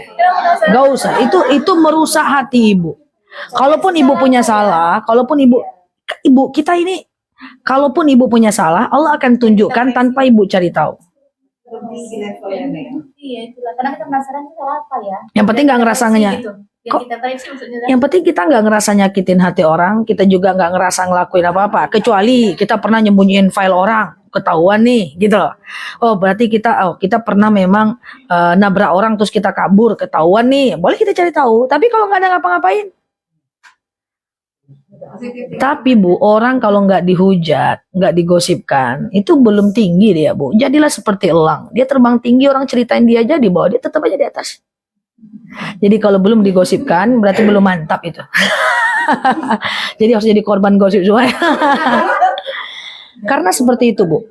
Nggak usah. Itu merusak hati ibu. Kalaupun ibu punya salah, kalaupun ibu kita ini, kalaupun ibu punya salah, Allah akan tunjukkan tanpa ibu cari tahu. Iya, itulah. Karena kita penasaran itu apa ya? Yang penting nggak ngerasanya. Yang penting kita nggak ngerasa nyakitin hati orang, kita juga nggak ngerasa ngelakuin apa-apa, kecuali kita pernah nyembunyiin file orang, ketahuan nih, gitu loh. Oh, berarti kita pernah memang nabrak orang terus kita kabur, ketahuan nih, boleh kita cari tahu. Tapi kalau nggak ada ngapa-ngapain, tapi Bu, orang kalau nggak dihujat, nggak digosipkan, itu belum tinggi dia, Bu. Jadilah seperti elang, dia terbang tinggi, orang ceritain dia aja di bawah, dia tetap aja di atas. Jadi kalau belum digosipkan berarti belum mantap itu. Jadi harus jadi korban gosip semua. Karena seperti itu, Bu.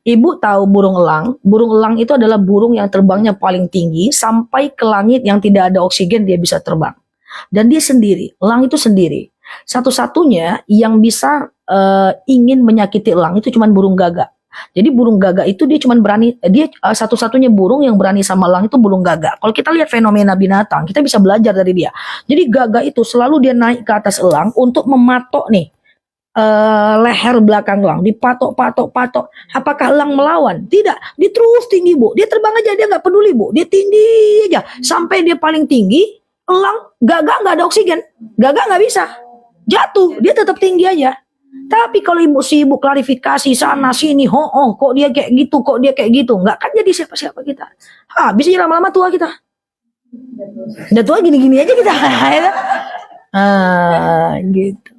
Ibu tahu burung elang. Burung elang itu adalah burung yang terbangnya paling tinggi sampai ke langit yang tidak ada oksigen dia bisa terbang. Dan dia sendiri, elang itu sendiri. Satu-satunya yang bisa ingin menyakiti elang itu cuma burung gagak. Jadi burung gagak itu dia cuma berani, dia satu-satunya burung yang berani sama elang itu burung gagak. Kalau kita lihat fenomena binatang, kita bisa belajar dari dia. Jadi gagak itu selalu dia naik ke atas elang untuk mematok nih leher belakang elang, dipatok. Apakah elang melawan? Tidak, dia terus tinggi, Bu. Dia terbang aja, dia nggak peduli, Bu. Dia tinggi aja sampai dia paling tinggi. Elang gagak nggak ada oksigen, gagak nggak bisa jatuh, dia tetap tinggi aja. Tapi kalau ibu klarifikasi sana sini, kok dia kayak gitu, nggak kan jadi siapa-siapa kita. Bisa lama-lama tua kita. Udah tua gini-gini aja kita. Gitu.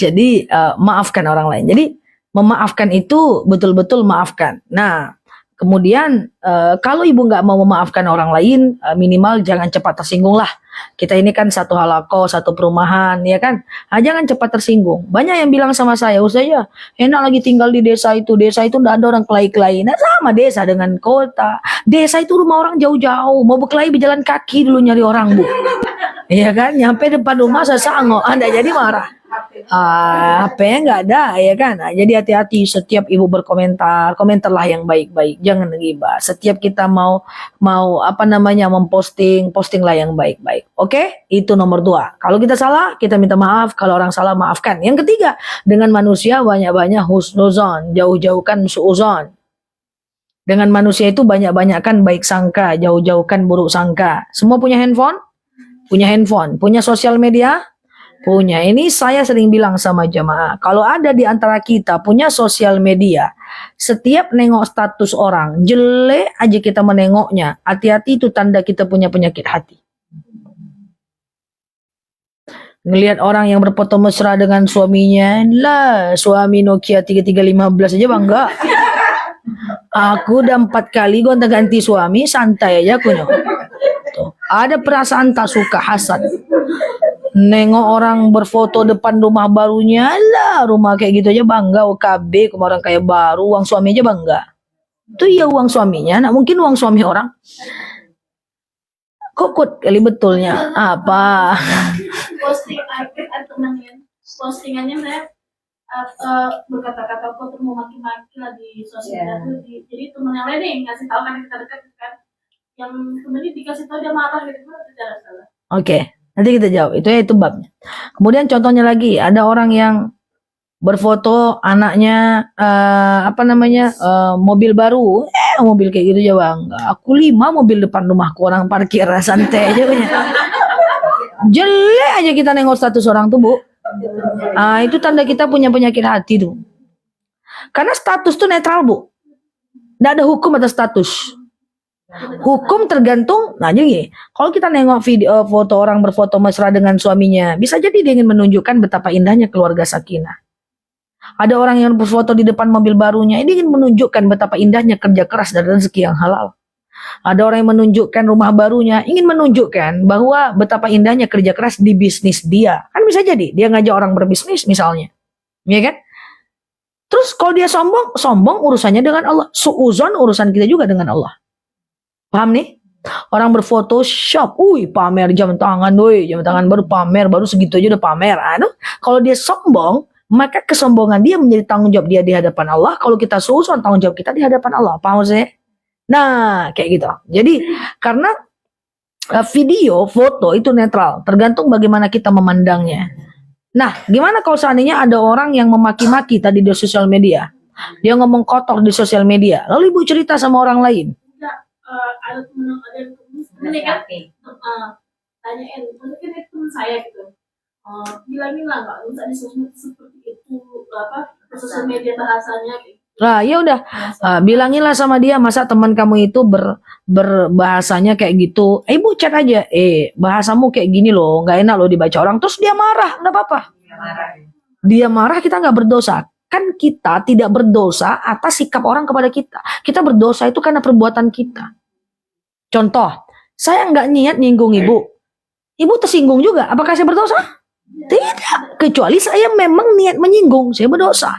Jadi maafkan orang lain. Jadi memaafkan itu betul-betul maafkan. Nah, kemudian kalau ibu nggak mau memaafkan orang lain, minimal jangan cepat tersinggung lah. Kita ini kan satu halaqah, satu perumahan, ya kan? Jangan cepat tersinggung. Banyak yang bilang sama saya, Ustaz ya, enak lagi tinggal di desa itu nggak ada orang kelahi-kelahi. Nah, sama desa dengan kota. Desa itu rumah orang jauh-jauh, mau berkelahi berjalan kaki dulu nyari orang, Bu. Iya kan, nyampe depan rumah sesangok, Anda jadi marah. HP-nya nggak ada, ya kan. Nah, jadi hati-hati setiap ibu berkomentar, komentarlah yang baik-baik, jangan ghibah. Setiap kita mau memposting, postinglah yang baik-baik. Oke, itu nomor 2. Kalau kita salah, kita minta maaf. Kalau orang salah, maafkan. Yang ketiga, dengan manusia banyak-banyak husnuzon, jauh-jauhkan suuzon. Dengan manusia itu banyak-banyakkan baik sangka, jauh-jauhkan buruk sangka. Semua punya handphone? Punya handphone. Punya sosial media? Punya. Ini saya sering bilang sama jemaah, kalau ada di antara kita punya sosial media, setiap nengok status orang, jelek aja kita menengoknya, hati-hati, itu tanda kita punya penyakit hati. Ngelihat orang yang berfoto mesra dengan suaminya, lah suami Nokia 3315 aja bangga. Aku udah 4 kali gonta-ganti suami, santai aja aku nyok. Tuh, ada perasaan tak suka, hasad. Nengok orang berfoto depan rumah barunya, lah rumah kayak gitu aja bangga, OKB sama orang kayak baru, uang suami aja bangga. Itu ya uang suaminya, nah mungkin uang suami orang. Kokut kali betulnya, apa? Postingannya saya berkata-kata kotor mau maki-maki lah di sosial media. Jadi teman yang lain nih ngasih tahu kan kita dekat kan, yang kemudian dikasih tahu dia marah gitu, itu tidak salah. Oke. Nanti kita jawab, itu babnya. Kemudian contohnya lagi, ada orang yang berfoto anaknya mobil baru, mobil kayak gitu aja bang. Aku 5 mobil depan rumahku, orang parkir santai aja punya. Jelek aja kita nengok status orang tuh bu. Itu tanda kita punya penyakit hati tuh. Karena status tuh netral bu. Nggak ada hukum atas status. Hukum tergantung, nah jadi kalau kita nengok video foto orang berfoto mesra dengan suaminya, bisa jadi dia ingin menunjukkan betapa indahnya keluarga sakinah. Ada orang yang berfoto di depan mobil barunya, dia ingin menunjukkan betapa indahnya kerja keras dan rezeki yang halal. Ada orang yang menunjukkan rumah barunya, ingin menunjukkan bahwa betapa indahnya kerja keras di bisnis dia. Kan bisa jadi dia ngajak orang berbisnis misalnya, ya kan? Terus kalau dia sombong urusannya dengan Allah. Suuzon urusan kita juga dengan Allah. Paham nih? Orang berphotoshop, pamer jam tangan, jam tangan baru pamer, baru segitu aja udah pamer. Kalau dia sombong, maka kesombongan dia menjadi tanggung jawab dia di hadapan Allah. Kalau kita suuzon, tanggung jawab kita di hadapan Allah. Paham maksudnya? Nah, kayak gitu. Jadi, karena video, foto itu netral, tergantung bagaimana kita memandangnya. Nah, gimana kalau seandainya ada orang yang memaki-maki tadi di sosial media? Dia ngomong kotor di sosial media, lalu ibu cerita sama orang lain. Ada temen yang kan tanyain, mungkin itu teman saya gitu, bilangin lah nggak usah di sosial seperti itu, sosial media bahasanya gitu. Nah ya udah, bilanginlah sama dia, masa teman kamu itu berbahasanya kayak gitu, ibu chat aja, bahasamu kayak gini loh, nggak enak loh dibaca orang, terus dia marah, nggak apa-apa. Dia marah, kita nggak berdosa. Kan kita tidak berdosa atas sikap orang kepada kita. Kita berdosa itu karena perbuatan kita. Contoh, saya nggak niat nyinggung ibu. Ibu tersinggung juga. Apakah saya berdosa? Tidak. Kecuali saya memang niat menyinggung, saya berdosa.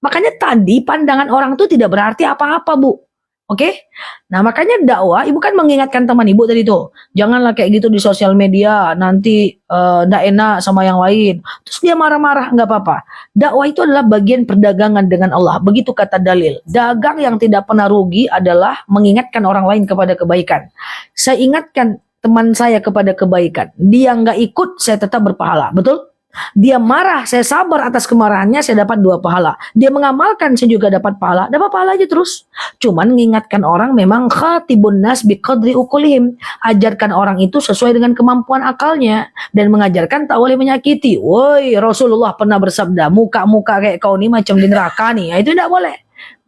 Makanya tadi pandangan orang itu tidak berarti apa-apa, Bu. Oke? Nah, makanya dakwah, ibu kan mengingatkan teman ibu tadi tuh. Janganlah kayak gitu di sosial media, nanti nggak enak sama yang lain. Terus dia marah-marah, nggak apa-apa. Dakwah itu adalah bagian perdagangan dengan Allah. Begitu kata dalil. Dagang yang tidak pernah rugi adalah mengingatkan orang lain kepada kebaikan. Saya ingatkan teman saya kepada kebaikan. Dia nggak ikut, saya tetap berpahala. Betul? Dia marah, saya sabar atas kemarahannya, saya dapat 2 pahala. Dia mengamalkan, saya juga dapat pahala. Dapat pahala aja terus. Cuman mengingatkan orang memang khatibun nas biqadri uqulihim. Ajarkan orang itu sesuai dengan kemampuan akalnya. Dan mengajarkan tak boleh menyakiti. Woi, Rasulullah pernah bersabda, muka-muka kayak kau nih macam di neraka nih. Itu tidak boleh.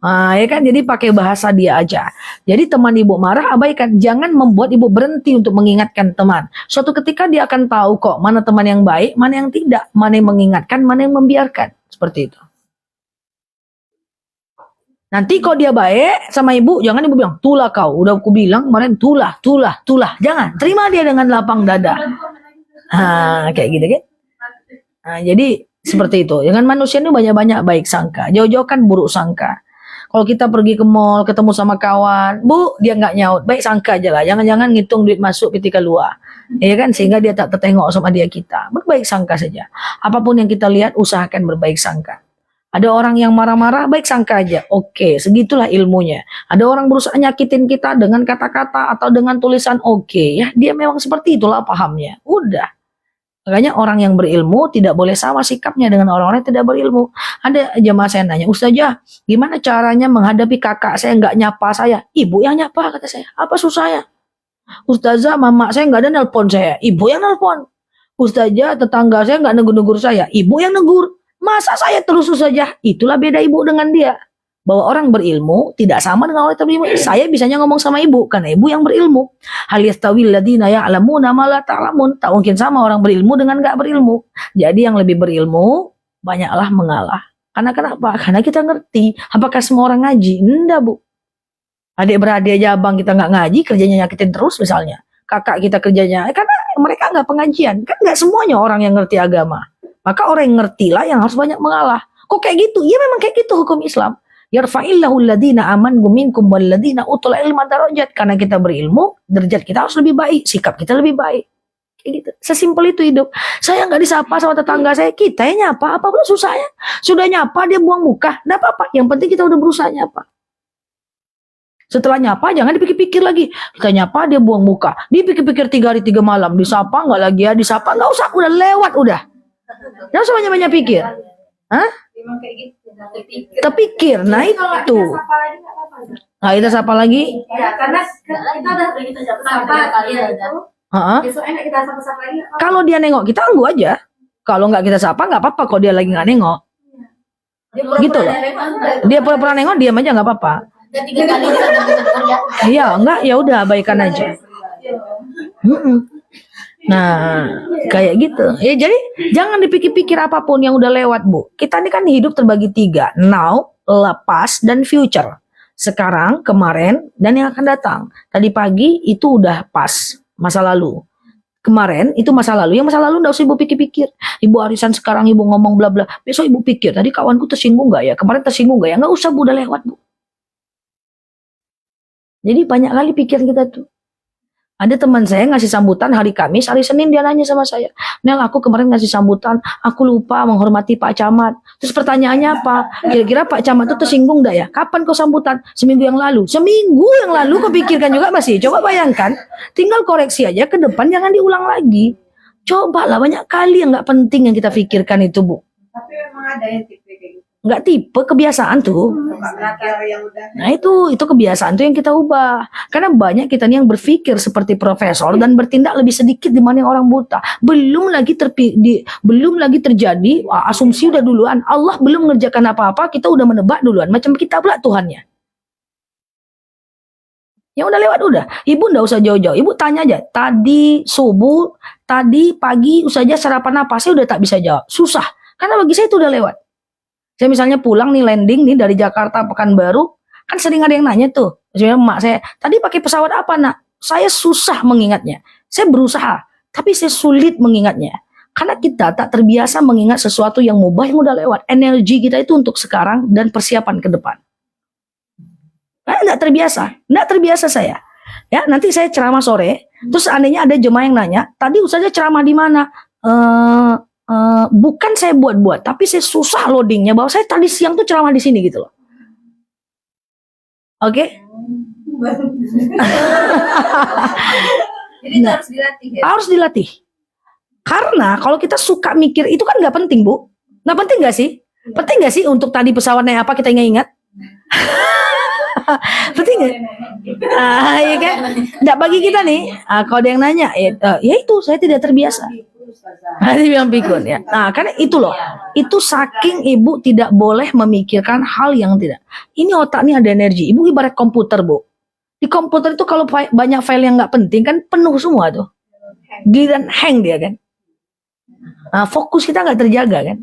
Nah, ya kan, jadi pakai bahasa dia aja. Jadi teman ibu marah, abaikan. Jangan membuat ibu berhenti untuk mengingatkan teman. Suatu ketika dia akan tahu kok mana teman yang baik, mana yang tidak, mana yang mengingatkan, mana yang membiarkan. Seperti itu. Nanti kalau dia baik sama ibu, jangan ibu bilang, tulah kau, udah aku bilang kemarin, tulah. Jangan, terima dia dengan lapang dada. Kayak gitu kan. Jadi seperti itu. Dengan manusia itu banyak-banyak baik sangka, jauh-jauhkan buruk sangka. Kalau kita pergi ke mall, ketemu sama kawan, Bu, dia nggak nyaut, baik sangka aja lah. Jangan-jangan ngitung duit masuk ketika luar. Ya kan, sehingga dia tak tertengok sama dia kita. Berbaik sangka saja. Apapun yang kita lihat, usahakan berbaik sangka. Ada orang yang marah-marah, baik sangka aja. Oke, segitulah ilmunya. Ada orang berusaha nyakitin kita dengan kata-kata atau dengan tulisan, oke, ya dia memang seperti itulah pahamnya. Udah. Makanya orang yang berilmu tidak boleh sama sikapnya dengan orang-orang yang tidak berilmu. Ada jemaah saya nanya, Ustazah, gimana caranya menghadapi kakak saya nggak nyapa saya? Ibu yang nyapa, kata saya. Apa susahnya? Ustazah, mama saya nggak ada nelpon saya. Ibu yang nelpon. Ustazah, tetangga saya nggak negur-negur saya. Ibu yang negur. Masa saya terus saja? Itulah beda ibu dengan dia. Bahwa orang berilmu tidak sama dengan orang yang berilmu. Saya bisanya ngomong sama ibu karena ibu yang berilmu. Hal yastawil ladina ya'lamuna ma la ta'lamun. Tak mungkin sama orang berilmu dengan enggak berilmu. Jadi yang lebih berilmu banyaklah mengalah. Karena kenapa? Karena kita ngerti. Apakah semua orang ngaji? Enggak, Bu. Adik-beradik aja abang kita nggak ngaji, kerjanya nyakitin terus misalnya. Kakak kita kerjanya, karena mereka nggak pengajian. Kan nggak semuanya orang yang ngerti agama. Maka orang yang ngerti lah yang harus banyak mengalah. Kok kayak gitu? Iya memang kayak gitu hukum Islam. Yarfa'illahu alladhina amanu minkum walladhina utul ilma darajat. Karena kita berilmu, derajat kita harus lebih baik, sikap kita lebih baik. Kayak gitu. Sesimpel itu hidup. Saya nggak disapa sama tetangga saya, kita yang nyapa, apa pun susahnya. Sudah nyapa dia buang muka, nggak apa-apa. Yang penting kita udah berusaha nyapa. Setelah nyapa jangan dipikir-pikir lagi. Kita nyapa dia buang muka. Dipikir-pikir 3 hari 3 malam, disapa nggak lagi ya, disapa nggak usah, udah lewat udah. Jangan usah banyak-banyak pikir. Hah? Memang kayak gitu. Terpikir. Nah itu. Nah kita sapa lagi. Ya, karena kita udah kita sapa ya. Besok enak kita sapa-sapa lagi. Kalau dia nengok kita tunggu aja. Kalau nggak kita sapa nggak apa-apa. Kalau dia lagi nggak nengok. Gitu loh. Dia pura-pura nengok diam aja nggak apa-apa. Iya enggak ya udah abaikan aja. Nah, kayak gitu. Ya jadi jangan dipikir-pikir apapun yang udah lewat, Bu. Kita ini kan hidup terbagi 3, now, past, dan future. Sekarang, kemarin, dan yang akan datang. Tadi pagi itu udah pas, masa lalu. Kemarin itu masa lalu. Yang masa lalu enggak usah Ibu pikir-pikir. Ibu arisan sekarang Ibu ngomong bla bla. Besok Ibu pikir, tadi kawanku tersinggung enggak ya? Kemarin tersinggung enggak ya? Enggak usah Bu, udah lewat, Bu. Jadi banyak kali pikiran kita tuh. Ada teman saya ngasih sambutan hari Kamis, hari Senin dia nanya sama saya, Nel aku kemarin ngasih sambutan, aku lupa menghormati Pak Camat. Terus pertanyaannya apa? Kira-kira Pak Camat itu tersinggung enggak ya? Kapan kau sambutan? Seminggu yang lalu. Seminggu yang lalu kau pikirkan juga masih. Coba bayangkan, tinggal koreksi aja ke depan, jangan diulang lagi. Cobalah, banyak kali yang nggak penting yang kita pikirkan itu, Bu. Tapi memang ada yang tipe kayak gitu. Nggak tipe, kebiasaan tuh. Yang udah. Nah itu kebiasaan tuh yang kita ubah. Karena banyak kita nih yang berpikir seperti profesor dan bertindak lebih sedikit dibanding orang buta. Belum lagi terjadi asumsi udah duluan. Allah belum mengerjakan apa-apa, kita udah menebak duluan. Macam kita pula Tuhannya. Yang udah lewat udah. Ibu nggak usah jauh-jauh. Ibu tanya aja. Tadi subuh, tadi pagi, saja sarapan apa? Saya udah tak bisa jawab. Susah. Karena bagi saya itu udah lewat. Saya misalnya pulang nih, landing nih dari Jakarta Pekanbaru, kan sering ada yang nanya tuh, misalnya emak saya, tadi pakai pesawat apa nak? Saya susah mengingatnya, saya berusaha, tapi saya sulit mengingatnya, karena kita tak terbiasa mengingat sesuatu yang mubah yang udah lewat. Energi kita itu untuk sekarang dan persiapan ke depan. Karena nggak terbiasa saya. Ya nanti saya ceramah sore, terus seandainya ada jemaah yang nanya, tadi Ustazah ceramah di mana? Bukan saya buat-buat, tapi saya susah loadingnya bahwa saya tadi siang tuh ceramah di sini gitu loh. Oke? Jadi itu harus dilatih ya. Harus dilatih. Karena kalau kita suka mikir itu kan nggak penting, Bu. Nggak penting nggak sih? Penting nggak sih untuk tadi pesawat naik apa kita ingat? Penting nggak? Ya kan? Nggak bagi kita nih. Kalau ada yang nanya, ya itu saya tidak terbiasa. Nanti bilang pikun ya. Nah, karena itu loh. Itu saking ibu tidak boleh memikirkan hal yang tidak. Ini otak ini ada energi. Ibu ibarat komputer, Bu. Di komputer itu kalau banyak file yang nggak penting kan penuh semua tuh. Dan hang dia kan. Nah, fokus kita nggak terjaga kan.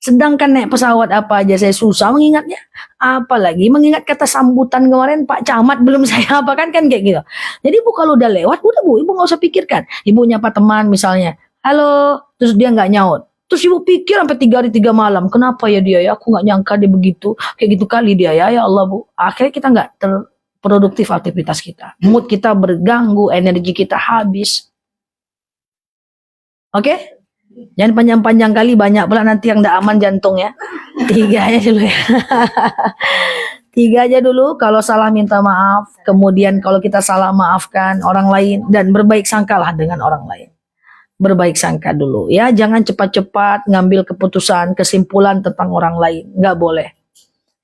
Sedangkan naik pesawat apa aja saya susah mengingatnya. Apalagi mengingat kata sambutan kemarin Pak Camat belum saya apa kan kayak gitu. Jadi Bu kalau udah lewat udah Bu, Ibu nggak usah pikirkan. Ibu nyapa teman misalnya. Halo, terus dia nggak nyaut. Terus Ibu pikir sampai 3 hari 3 malam. Kenapa ya dia ya? Aku nggak nyangka dia begitu. Kayak gitu kali dia ya. Ya Allah Bu. Akhirnya kita nggak terproduktif aktivitas kita. Mood kita berganggu, energi kita habis. Oke? Jangan panjang-panjang kali, banyak pula nanti yang tidak aman jantung ya. 3 aja dulu ya. 3 aja dulu. Kalau salah minta maaf. Kemudian kalau kita salah maafkan orang lain. Dan berbaik sangkalah dengan orang lain. Berbaik sangka dulu ya. Jangan cepat-cepat ngambil keputusan, kesimpulan tentang orang lain. Nggak boleh.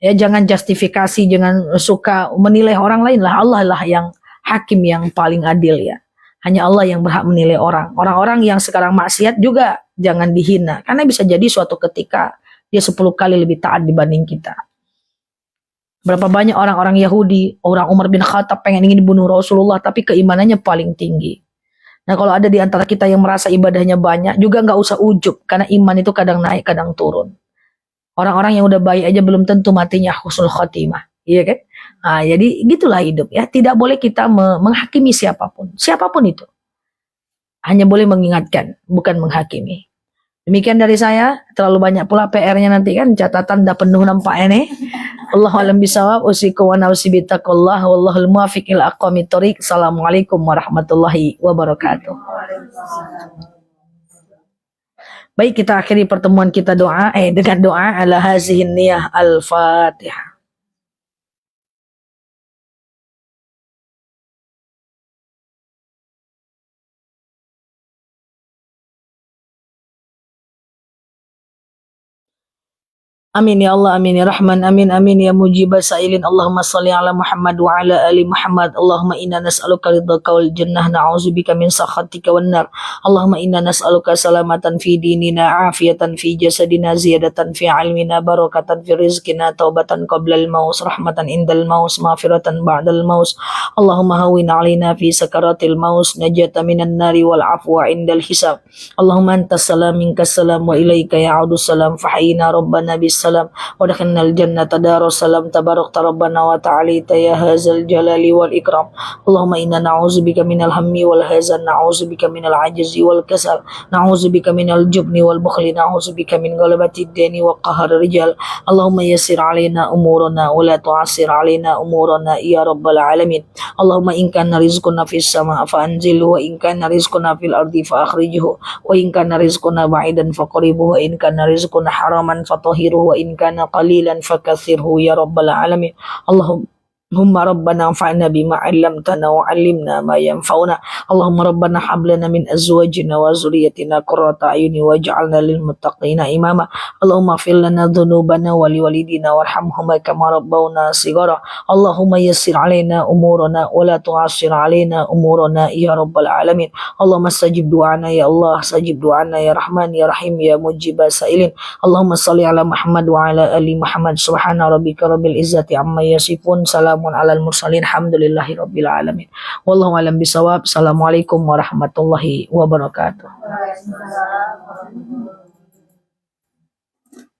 Ya, jangan justifikasi, jangan suka menilai orang lain lah. Allah lah yang hakim yang paling adil ya. Hanya Allah yang berhak menilai orang. Orang-orang yang sekarang maksiat juga jangan dihina. Karena bisa jadi suatu ketika dia 10 kali lebih taat dibanding kita. Berapa banyak orang-orang Yahudi, orang Umar bin Khattab ingin dibunuh Rasulullah, tapi keimanannya paling tinggi. Nah kalau ada di antara kita yang merasa ibadahnya banyak, juga nggak usah ujub. Karena iman itu kadang naik, kadang turun. Orang-orang yang udah baik aja belum tentu matinya husnul khotimah. Iya kan? Nah, jadi gitulah hidup ya. Tidak boleh kita menghakimi siapapun. Siapapun itu. Hanya boleh mengingatkan, bukan menghakimi. Demikian dari saya. Terlalu banyak pula PR-nya nanti kan. Catatan dah penuh nampak ini. Allahu a'lam bishawab. Usiku wa nafsi bittaqullah. Wallahul muwaffiq ila aqwamit thoriq. Assalamualaikum warahmatullahi wabarakatuh. Baik, kita akhiri pertemuan kita dengan doa ala hazihin niyah al-Fatihah. Amin ya Allah, amin ya Rahman, amin amin ya mujibas sa'ilin. Allahumma salli ala Muhammad wa ala ali Muhammad. Allahumma inna nas'aluka ridhaka wal jannah, na'udzubika min sakhatika wan nar. Allahumma inna nas'aluka salamatan fi dinina, afiyatan fi jasadina, ziyadatan fi ilmina, barakatan fi rizqina, taubatan qabla al-maus, rahmatan indal maus, maghfiratan ba'dal maus. Allahumma hawwin 'alaina fi sakaratil maus, najata minan nari wal afwa indal hisab. Allahumma antas salam minkas salam wa ilaika ya'udus salam, fahayyina rabbana bis salam wa dakhalnal jannata darus salam, tabarakta rabbana wa ta'alita ya hadzal jalali wal ikram. Allahumma inna na'udzubika minal hammi wal hazan, na'udzubika minal ajzi wal kasal, na'udzubika minal jubni wal bukhli, na'udzubika min ghalabatid dini wa qahar rijal. Allahumma yassir alaina umurana wa la tu'assir alaina umurana ya rabbal alamin. Allahumma in kana rizquna fis sama fa anzilhu, wa in kana rizquna fil ardi fa akhrijhu, wa in kana rizquna ba'idan faqribhu, wa in kana rizquna haraman fatahhirhu, wa in kana qalilan fakathirhu ya rabbal alamin. Allahumma rabbana anfa'na bima 'allamtana wa 'allimna ma yanfa'una. Allahumma rabbana hab lana min azwajina wa dhurriyyatina qurrata a'yuni waj'alna lil muttaqina imama. Allahumma ighfir lana dhunubana wa liwalidina warhamhuma kama rabbawna shighara. Allahumma yassir 'alaina umurana wa la tu'assir 'alaina umurana ya rabbal alamin. Allahumma stajib du'ana ya Allah, stajib du'ana ya Rahman ya Rahim ya mujibas sa'ilin. Allahumma salli ala Muhammad wa ala ali Muhammad. Subhana rabbika rabbil izzati amma yasifun. Salamun alal mursalin. Alhamdulillahi rabbil alamin. Wallahu a'lam bishawab. Assalamualaikum warahmatullahi wabarakatuh.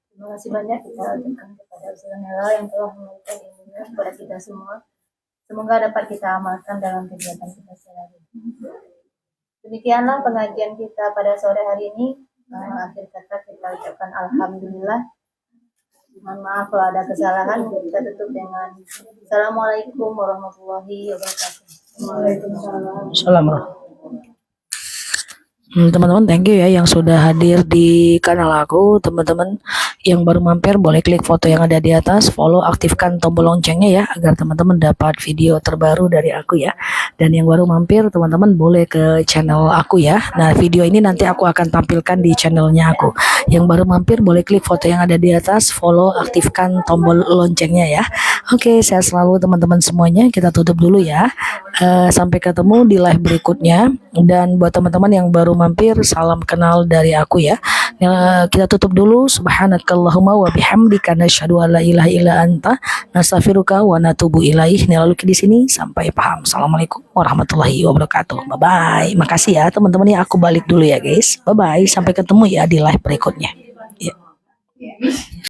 Terima kasih banyak kita ucapkan kepada Ustaz Nela yang telah memberikan ilmunya kepada kita semua. Semoga dapat kita amalkan dalam kegiatan kita sehari-hari. Demikianlah pengajian kita pada sore hari ini. Akhir kata kita ucapkan alhamdulillah. Mohon maaf kalau ada kesalahan. Kita tutup dengan Assalamualaikum warahmatullahi wabarakatuh. Waalaikumsalam. Assalamualaikum. Teman-teman, thank you ya yang sudah hadir di kanal aku. Teman-teman yang baru mampir boleh klik foto yang ada di atas, follow, aktifkan tombol loncengnya ya agar teman-teman dapat video terbaru dari aku ya. Dan yang baru mampir teman-teman boleh ke channel aku ya. Nah, video ini nanti aku akan tampilkan di channelnya aku. Yang baru mampir boleh klik foto yang ada di atas, follow, aktifkan tombol loncengnya ya. Oke, sehat selalu teman-teman semuanya. Kita tutup dulu ya. Sampai ketemu di live berikutnya. Dan buat teman-teman yang baru mampir, salam kenal dari aku ya. Kita tutup dulu. Subhanakallahumma wa bihamdika nasyhadu an la ilaha illa anta nastaghfiruka wa natubu ilaih. Lalu di sini sampai paham. Assalamualaikum warahmatullahi wabarakatuh. Bye bye. Makasih ya teman-teman ya. Aku balik dulu ya guys. Bye bye. Sampai ketemu ya di live berikutnya. Ya.